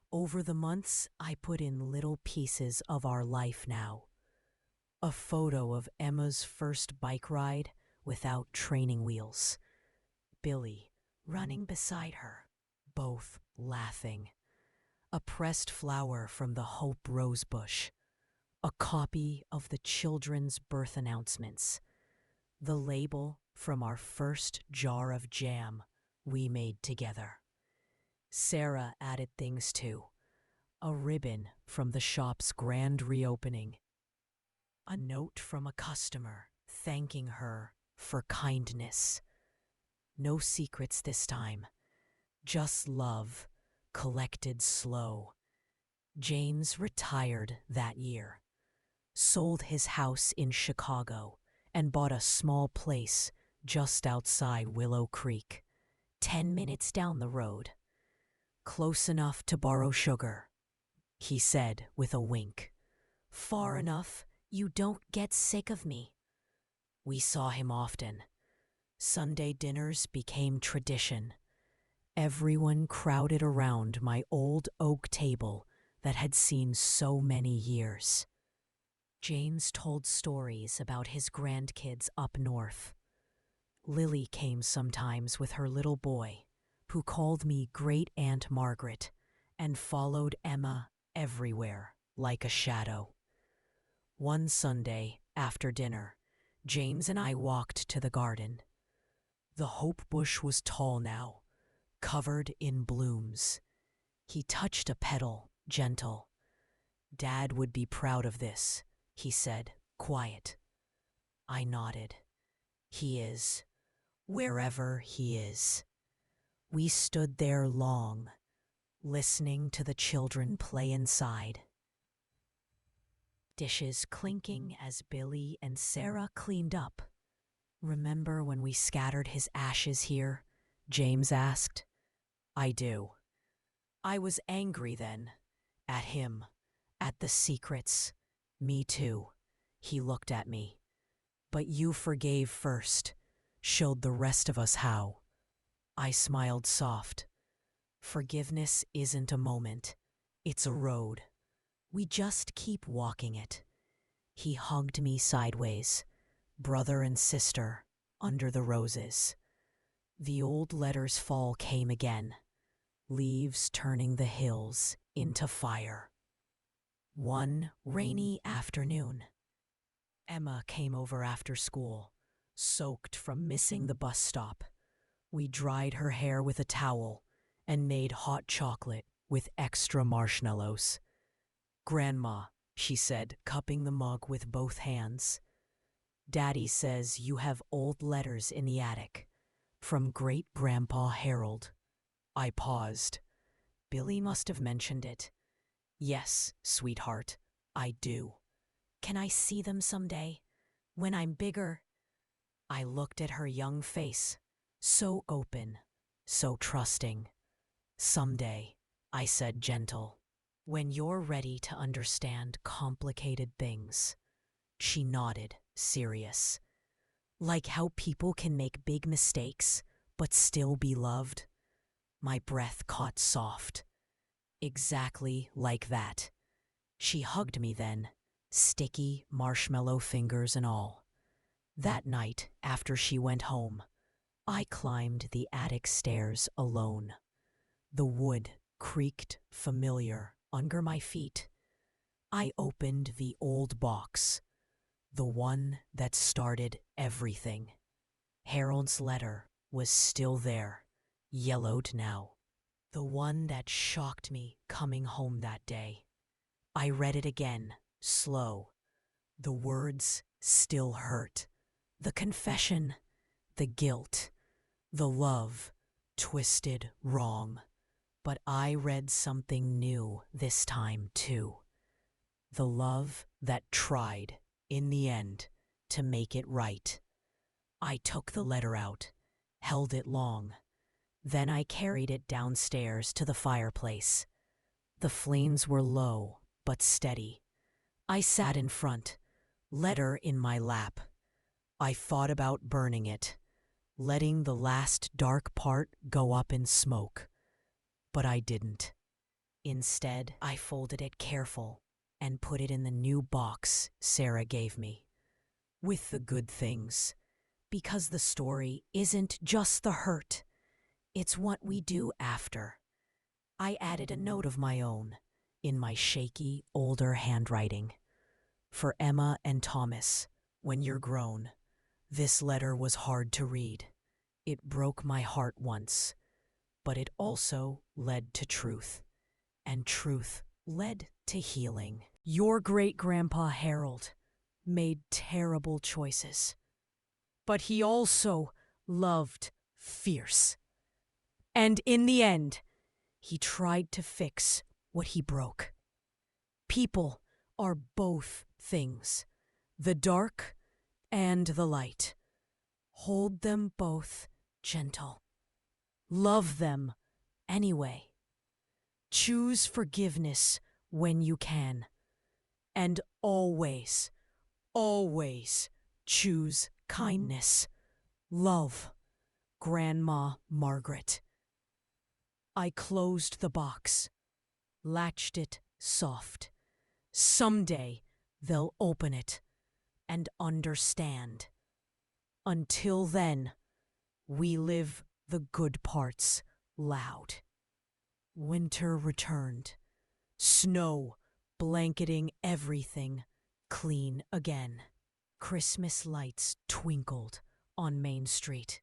Over the months, I put in little pieces of our life now. A photo of Emma's first bike ride without training wheels. Billy running beside her, both laughing. A pressed flower from the Hope rosebush. A copy of the children's birth announcements. The label from our first jar of jam we made together. Sarah added things too. A ribbon from the shop's grand reopening. A note from a customer thanking her for kindness. No secrets this time, just love, collected slow. James retired that year, sold his house in Chicago, and bought a small place just outside Willow Creek, 10 minutes down the road. "Close enough to borrow sugar," he said with a wink. "Far enough you don't get sick of me." We saw him often. Sunday dinners became tradition. Everyone crowded around my old oak table that had seen so many years. James told stories about his grandkids up north. Lily came sometimes with her little boy, who called me Great Aunt Margaret, and followed Emma everywhere like a shadow. One Sunday, after dinner, James and I walked to the garden. The hope bush was tall now, covered in blooms. He touched a petal, gentle. "Dad would be proud of this," he said, quiet. I nodded. "He is, wherever he is." We stood there long, listening to the children play inside. Dishes clinking as Billy and Sarah cleaned up. "Remember when we scattered his ashes here?" James asked. "I do." I was angry then, at him, at the secrets. "Me too." He looked at me. "But you forgave first, showed the rest of us how." I smiled soft. "Forgiveness isn't a moment, it's a road. We just keep walking it." He hugged me sideways, brother and sister, under the roses. The old letters fall came again, leaves turning the hills into fire. One rainy afternoon, Emma came over after school, soaked from missing the bus stop. We dried her hair with a towel and made hot chocolate with extra marshmallows. "Grandma," she said, cupping the mug with both hands, "Daddy says you have old letters in the attic from great-grandpa Harold." I paused. Billy must have mentioned it. "Yes, sweetheart, I do." "Can I see them someday? When I'm bigger?" I looked at her young face, so open, so trusting. "Someday," I said gentle. "When you're ready to understand complicated things." She nodded, serious. "Like how people can make big mistakes, but still be loved?" My breath caught soft. "Exactly like that." She hugged me then, sticky marshmallow fingers and all. That night, after she went home, I climbed the attic stairs alone. The wood creaked familiar under my feet. I opened the old box, the one that started everything. Harold's letter was still there, yellowed now. The one that shocked me coming home that day. I read it again, slow. The words still hurt. The confession, the guilt, the love, twisted wrong. But I read something new this time, too. The love that tried, in the end, to make it right. I took the letter out, held it long. Then I carried it downstairs to the fireplace. The flames were low, but steady. I sat in front, letter in my lap. I thought about burning it, letting the last dark part go up in smoke. But I didn't. Instead, I folded it careful and put it in the new box Sarah gave me, with the good things. Because the story isn't just the hurt, it's what we do after. I added a note of my own, in my shaky, older handwriting. "For Emma and Thomas, when you're grown." This letter was hard to read. It broke my heart once, but it also led to truth. And truth led to healing. Your great-grandpa Harold made terrible choices, but he also loved fierce. And in the end, he tried to fix what he broke. People are both things, the dark and the light. Hold them both gentle. Love them anyway. Choose forgiveness when you can. And always, always choose kindness. Love, Grandma Margaret. I closed the box, latched it soft. Someday they'll open it and understand. Until then, we live the good parts loud. Winter returned, snow blanketing everything clean again. Christmas lights twinkled on Main Street.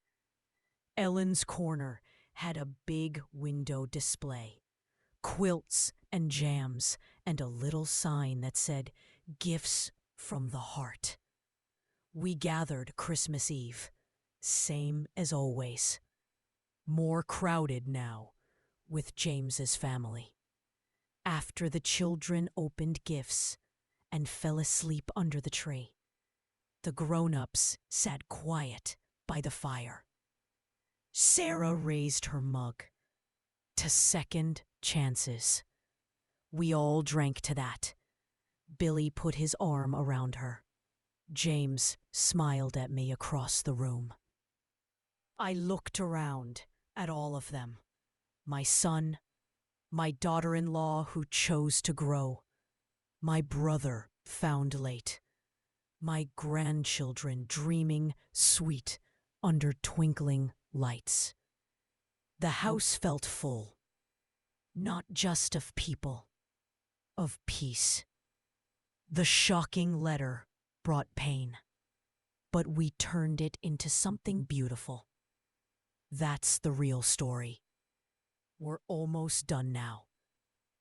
Ellen's Corner had a big window display, quilts and jams, and a little sign that said, "Gifts from the Heart." We gathered Christmas Eve, same as always. More crowded now, with James's family. After the children opened gifts and fell asleep under the tree, the grown-ups sat quiet by the fire. Sarah raised her mug to second chances. We all drank to that. Billy put his arm around her. James smiled at me across the room. I looked around at all of them. My son, my daughter-in-law who chose to grow, my brother found late, my grandchildren dreaming sweet under twinkling lights. The house felt full, not just of people, of peace. The shocking letter brought pain, but we turned it into something beautiful. That's the real story. We're almost done now.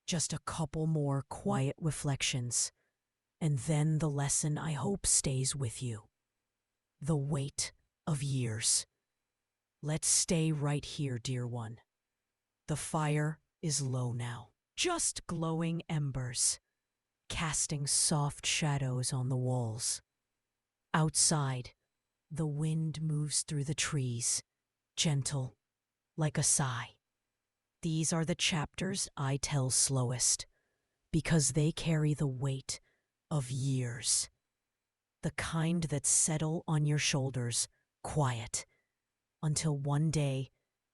Just a couple more quiet reflections, and then the lesson I hope stays with you. The weight of years. Let's stay right here, dear one. The fire is low now. Just glowing embers, casting soft shadows on the walls. Outside, the wind moves through the trees, gentle, like a sigh. These are the chapters I tell slowest, because they carry the weight of years. The kind that settle on your shoulders, quiet, until one day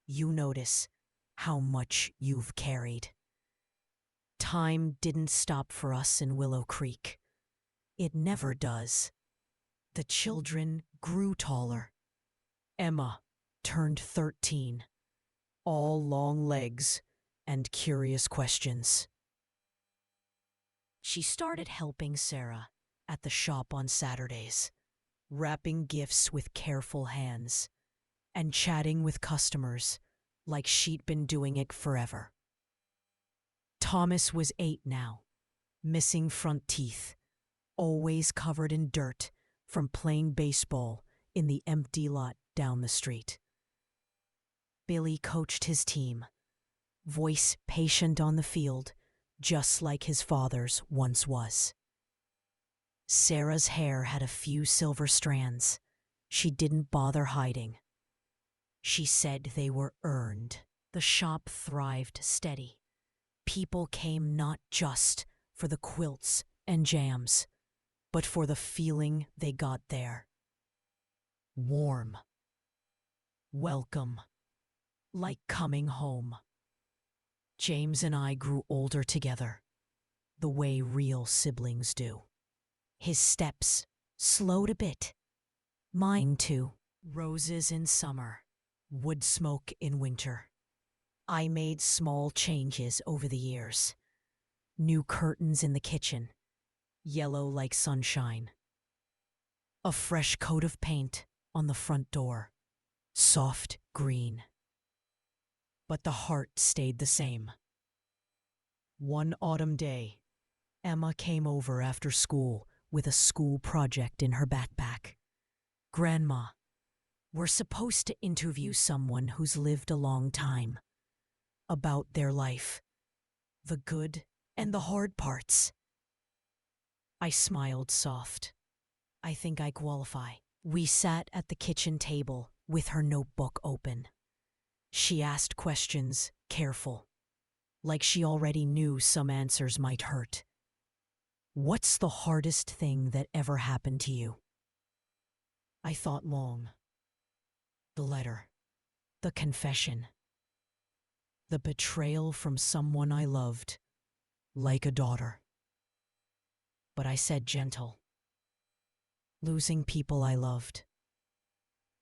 you notice how much you've carried. Time didn't stop for us in Willow Creek. It never does. The children grew taller. Emma turned 13, all long legs and curious questions. She started helping Sarah at the shop on Saturdays, wrapping gifts with careful hands and chatting with customers like she'd been doing it forever. Thomas was 8 now, missing front teeth, always covered in dirt from playing baseball in the empty lot down the street. Billy coached his team, voice patient on the field, just like his father's once was. Sarah's hair had a few silver strands she didn't bother hiding. She said they were earned. The shop thrived steady. People came not just for the quilts and jams, but for the feeling they got there. Warm. Welcome. Like coming home. James and I grew older together, the way real siblings do. His steps slowed a bit. Mine too. Roses in summer, wood smoke in winter. I made small changes over the years. New curtains in the kitchen, yellow like sunshine. A fresh coat of paint on the front door, soft green. But the heart stayed the same. One autumn day, Emma came over after school with a school project in her backpack. "Grandma, we're supposed to interview someone who's lived a long time. About their life, the good and the hard parts." I smiled soft. I think I qualify. We sat at the kitchen table with her notebook open. She asked questions, careful, like she already knew some answers might hurt. "What's the hardest thing that ever happened to you?" I thought long. The letter, the confession, the betrayal from someone I loved, like a daughter. But I said gentle. Losing people I loved,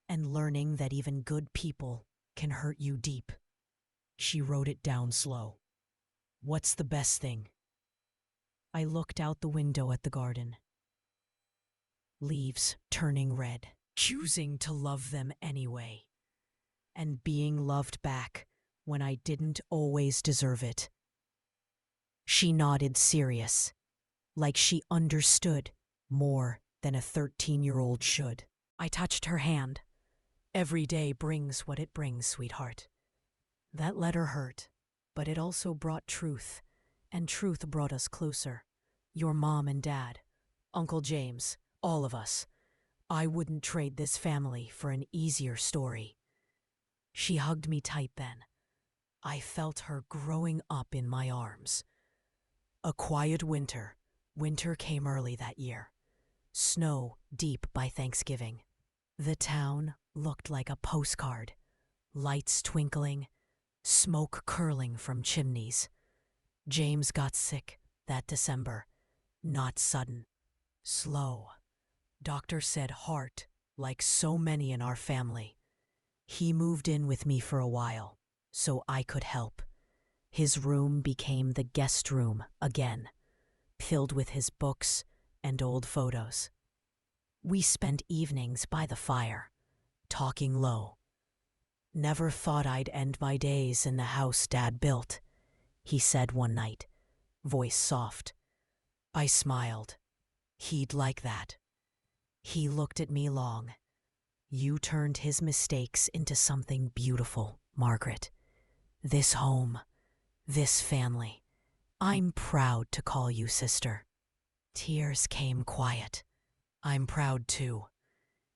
and learning that even good people can hurt you deep. She wrote it down slow. "What's the best thing?" I looked out the window at the garden. Leaves turning red, choosing to love them anyway, and being loved back when I didn't always deserve it. She nodded serious, like she understood more than a 13-year-old should. I touched her hand. "Every day brings what it brings, sweetheart." That letter hurt, but it also brought truth, and truth brought us closer. Your mom and dad, Uncle James, all of us. I wouldn't trade this family for an easier story. She hugged me tight then. I felt her growing up in my arms. A quiet winter. Winter came early that year. Snow deep by Thanksgiving. The town looked like a postcard. Lights twinkling, smoke curling from chimneys. James got sick that December. Not sudden. Slow. Doctor said heart, like so many in our family. He moved in with me for a while, so I could help. His room became the guest room again, filled with his books and old photos. We spent evenings by the fire, talking low. "Never thought I'd end my days in the house Dad built," he said one night, voice soft. I smiled. He'd like that. He looked at me long. "You turned his mistakes into something beautiful, Margaret. This home, this family. I'm proud to call you sister." Tears came quiet. "I'm proud too."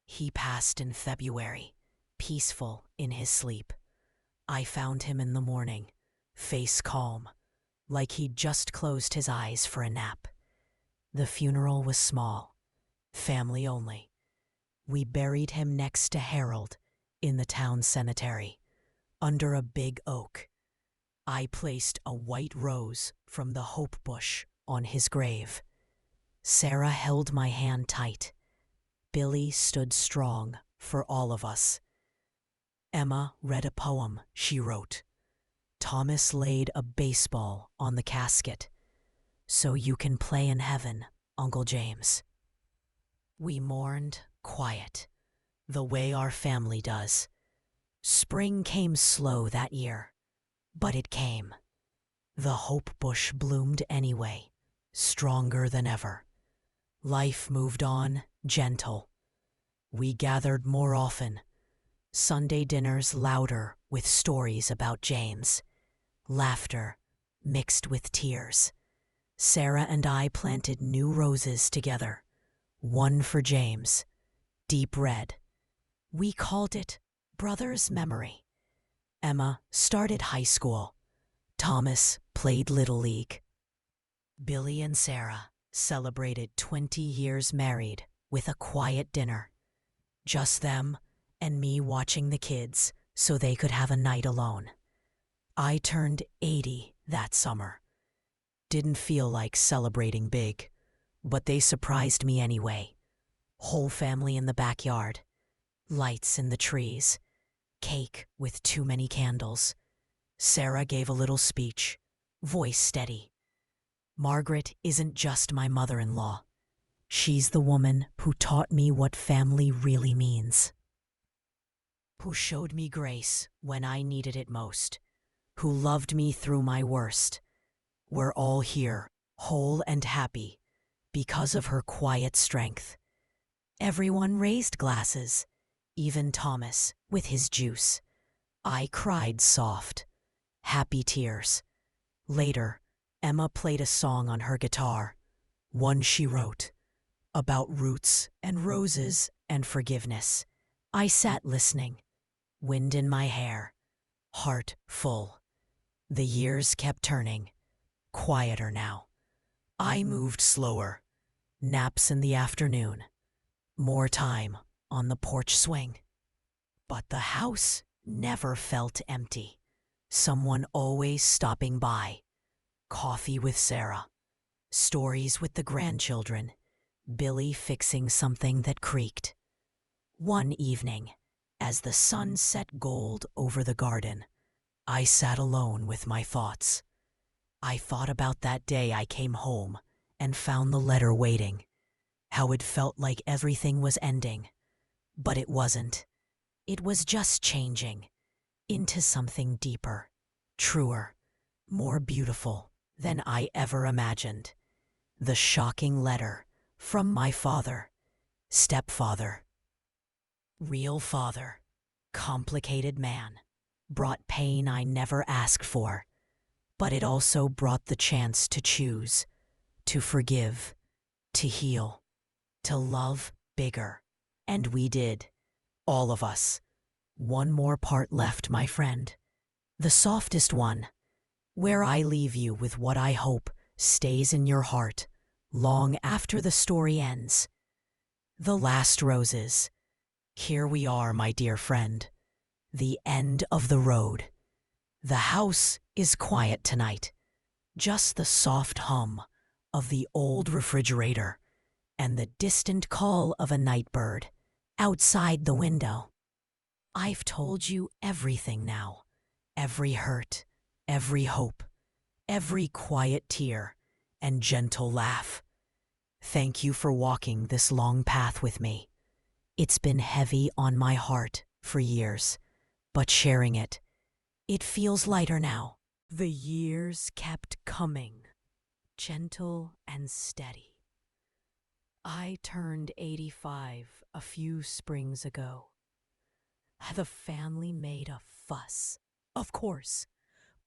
He passed in February, peaceful in his sleep. I found him in the morning, face calm, like he'd just closed his eyes for a nap. The funeral was small, family only. We buried him next to Harold in the town cemetery, under a big oak. I placed a white rose from the hope bush on his grave. Sarah held my hand tight. Billy stood strong for all of us. Emma read a poem she wrote. Thomas laid a baseball on the casket. "So you can play in heaven, Uncle James." We mourned quiet, the way our family does. Spring came slow that year, but it came. The hope bush bloomed anyway, stronger than ever. Life moved on, gentle. We gathered more often. Sunday dinners louder with stories about James. Laughter mixed with tears. Sarah and I planted new roses together. One for James, deep red. We called it Brother's Memory. Emma started high school. Thomas played Little League. Billy and Sarah celebrated 20 years married with a quiet dinner. Just them and me watching the kids so they could have a night alone. I turned 80 that summer. Didn't feel like celebrating big, but they surprised me anyway. Whole family in the backyard, lights in the trees, cake with too many candles. Sarah gave a little speech, voice steady. "Margaret isn't just my mother-in-law. She's the woman who taught me what family really means. Who showed me grace when I needed it most. Who loved me through my worst. We're all here, whole and happy, because of her quiet strength." Everyone raised glasses, even Thomas with his juice. I cried soft, happy tears. Later, Emma played a song on her guitar, one she wrote, about roots and roses and forgiveness. I sat listening, wind in my hair, heart full. The years kept turning, quieter now. I moved slower, naps in the afternoon, more time on the porch swing. But the house never felt empty. Someone always stopping by. Coffee with Sarah, stories with the grandchildren, Billy fixing something that creaked. One evening, as the sun set gold over the garden, I sat alone with my thoughts. I thought about that day I came home and found the letter waiting, how it felt like everything was ending. But it wasn't. It was just changing into something deeper, truer, more beautiful than I ever imagined. The shocking letter from my father, stepfather. Real father, complicated man, brought pain I never asked for, but it also brought the chance to choose, to forgive, to heal, to love bigger. And we did, all of us. One more part left, my friend. The softest one, where I leave you with what I hope stays in your heart long after the story ends. The last roses. Here we are, my dear friend. The end of the road. The house is quiet tonight. Just the soft hum of the old refrigerator and the distant call of a night bird outside the window. I've told you everything now. Every hurt, every hope, every quiet tear and gentle laugh. Thank you for walking this long path with me. It's been heavy on my heart for years, but sharing it, it feels lighter now. The years kept coming, gentle and steady. I turned 85 a few springs ago. The family made a fuss. Of course,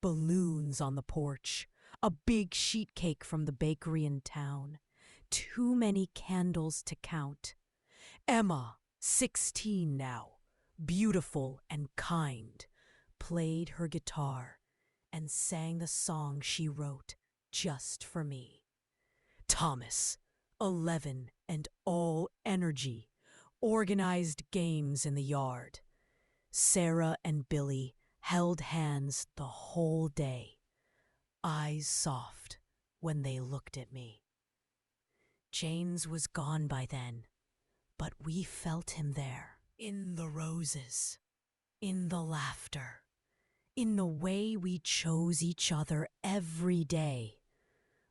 balloons on the porch, a big sheet cake from the bakery in town, too many candles to count. Emma, 16 now, beautiful and kind, played her guitar and sang the song she wrote just for me. Thomas, 11 and all energy, organized games in the yard. Sarah and Billy held hands the whole day, eyes soft when they looked at me. James was gone by then, but we felt him there, in the roses, in the laughter, in the way we chose each other every day.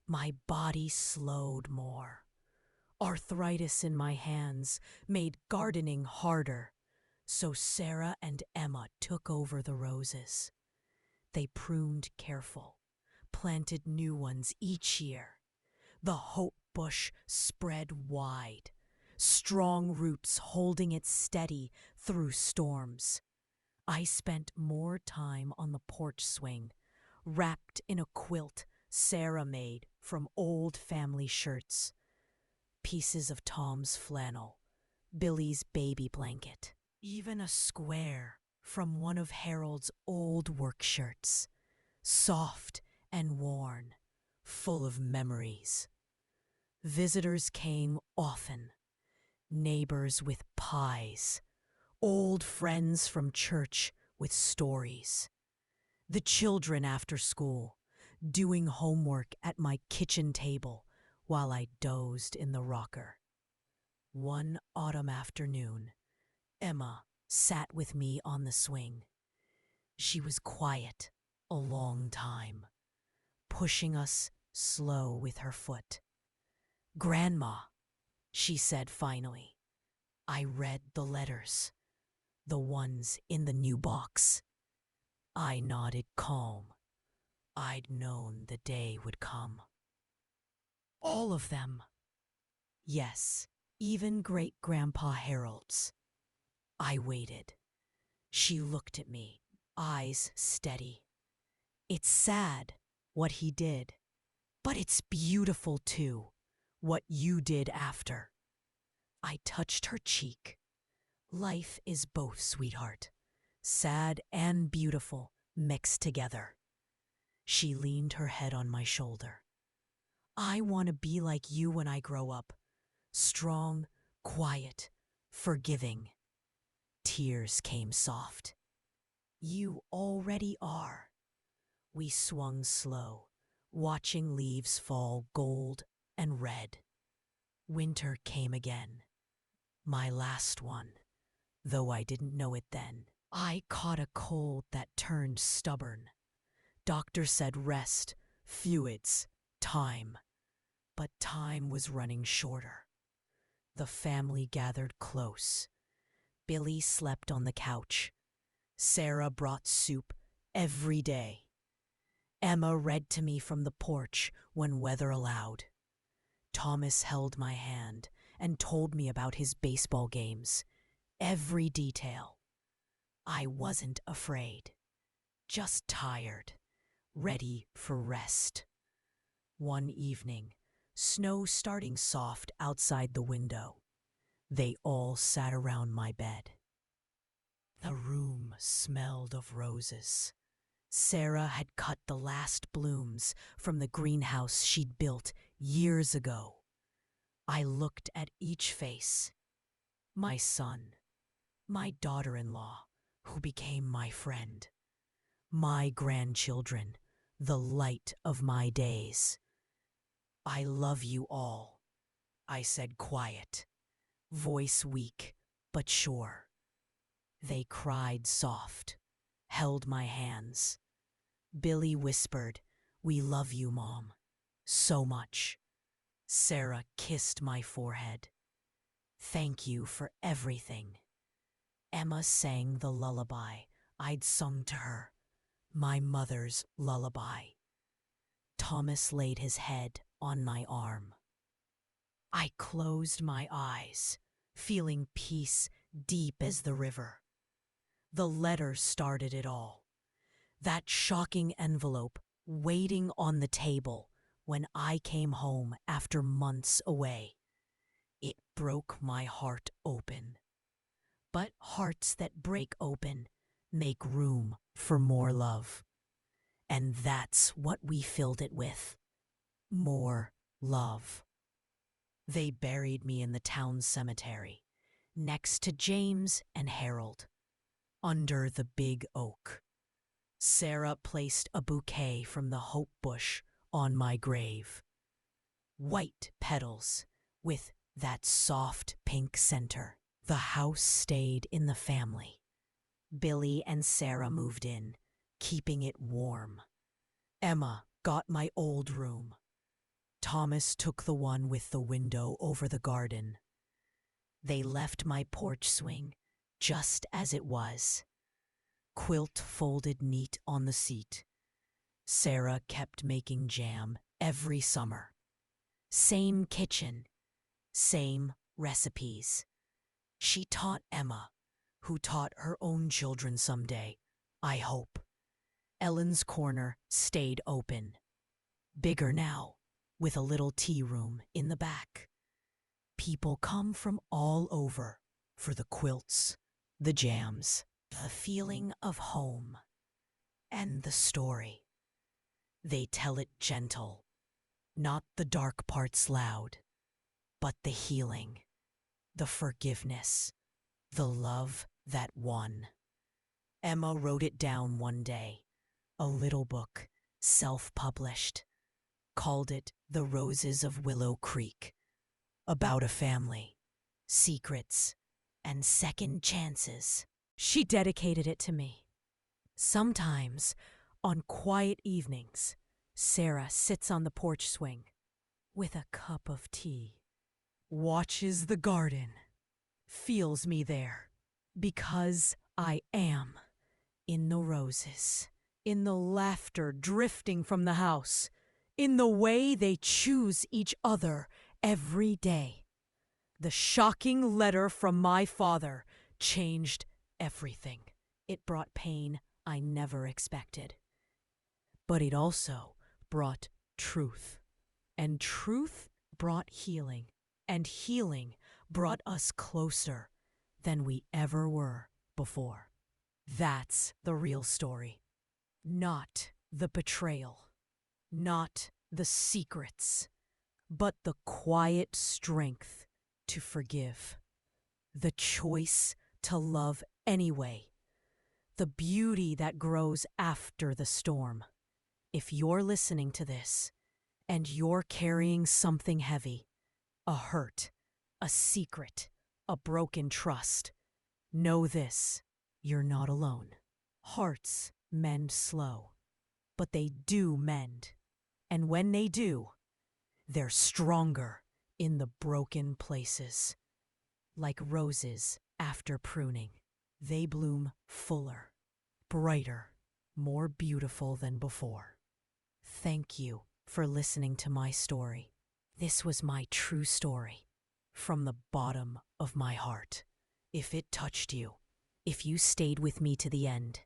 My body slowed more. Arthritis in my hands made gardening harder, so Sarah and Emma took over the roses. They pruned careful, planted new ones each year. The hope bush spread wide, strong roots holding it steady through storms. I spent more time on the porch swing, wrapped in a quilt Sarah made from old family shirts, pieces of Tom's flannel, Billy's baby blanket, even a square from one of Harold's old work shirts, soft and worn, full of memories. Visitors came often, neighbors with pies, old friends from church with stories. The children after school, doing homework at my kitchen table while I dozed in the rocker. One autumn afternoon, Emma sat with me on the swing. She was quiet a long time, pushing us slow with her foot. "Grandma," she said finally. I read the letters, the ones in the new box. I nodded calm. I'd known the day would come. All of them. Yes, even Great-Grandpa Harold's. I waited. She looked at me, eyes steady. It's sad what he did, but it's beautiful too, what you did after. I touched her cheek. Life is both, sweetheart, sad and beautiful mixed together. She leaned her head on my shoulder. I want to be like you when I grow up, strong, quiet, forgiving. Tears came soft. You already are. We swung slow, watching leaves fall gold and red. Winter came again. My last one, though I didn't know it then. I caught a cold that turned stubborn. Doctor said rest, fluids, time. But time was running shorter. The family gathered close. Billy slept on the couch. Sarah brought soup every day. Emma read to me from the porch when weather allowed. Thomas held my hand and told me about his baseball games, every detail. I wasn't afraid, just tired, ready for rest. One evening, snow starting soft outside the window, they all sat around my bed. The room smelled of roses. Sarah had cut the last blooms from the greenhouse she'd built years ago. I looked at each face. My son, my daughter-in-law, who became my friend, my grandchildren, the light of my days. I love you all, I said quiet, voice weak but sure. They cried soft, held my hands. Billy whispered, "We love you, Mom, so much." Sarah kissed my forehead. "Thank you for everything." Emma sang the lullaby I'd sung to her my mother's lullaby. Thomas laid his head on my arm. I closed my eyes, feeling peace deep as the river. The letter started it all. That shocking envelope waiting on the table when I came home after months away. It broke my heart open. But hearts that break open make room for more love. And that's what we filled it with. More love. They buried me in the town cemetery, next to James and Harold, under the big oak. Sarah placed a bouquet from the hope bush on my grave. White petals with that soft pink center. The house stayed in the family. Billy and Sarah moved in, keeping it warm. Emma got my old room. Thomas took the one with the window over the garden. They left my porch swing just as it was. Quilt folded neat on the seat. Sarah kept making jam every summer. Same kitchen, same recipes. She taught Emma, who taught her own children someday, I hope. Ellen's corner stayed open. Bigger now, with a little tea room in the back. People come from all over for the quilts, the jams, the feeling of home, and the story. They tell it gentle, not the dark parts loud, but the healing, the forgiveness, the love that won. Emma wrote it down one day, a little book, self-published, called it The Roses of Willow Creek, about a family, secrets, and second chances. She dedicated it to me. Sometimes, on quiet evenings, Sarah sits on the porch swing with a cup of tea, watches the garden, feels me there, because I am in the roses, in the laughter drifting from the house, in the way they choose each other every day. The shocking letter from my father changed everything. It brought pain I never expected. But it also brought truth. And truth brought healing. And healing brought us closer than we ever were before. That's the real story. Not the betrayal. Not the secrets. But the quiet strength to forgive. The choice to love anyway. The beauty that grows after the storm. If you're listening to this and you're carrying something heavy, a hurt, a secret, a broken trust, know this, you're not alone. Hearts mend slow, but they do mend. And when they do, they're stronger in the broken places. Like roses after pruning, they bloom fuller, brighter, more beautiful than before. Thank you for listening to my story. This was my true story, from the bottom of my heart. If it touched you, if you stayed with me to the end,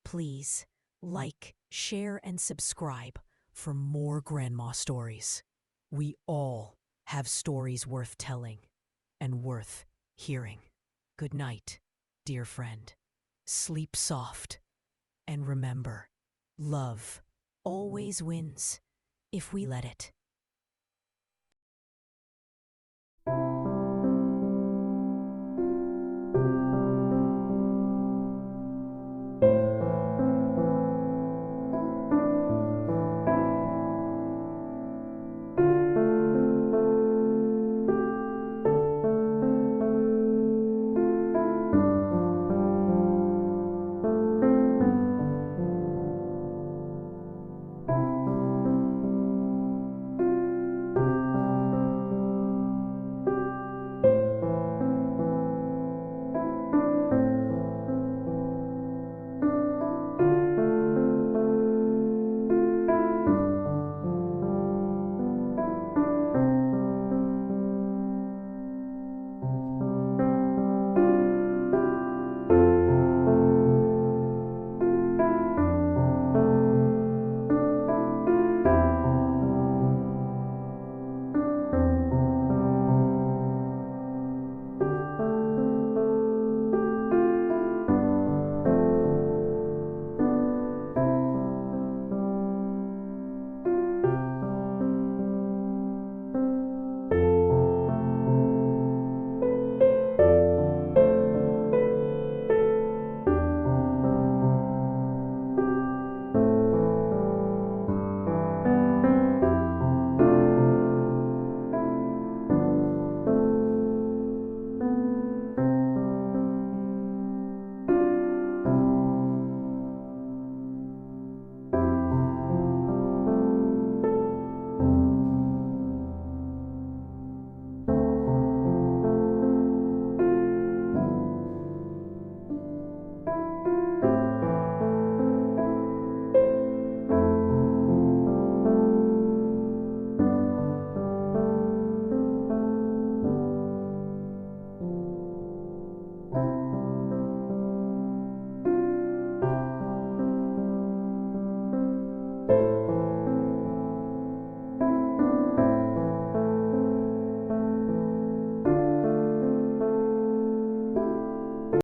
please like, share, and subscribe for more grandma stories. We all have stories worth telling and worth hearing. Good night, dear friend. Sleep soft. And remember, love always wins if we let it.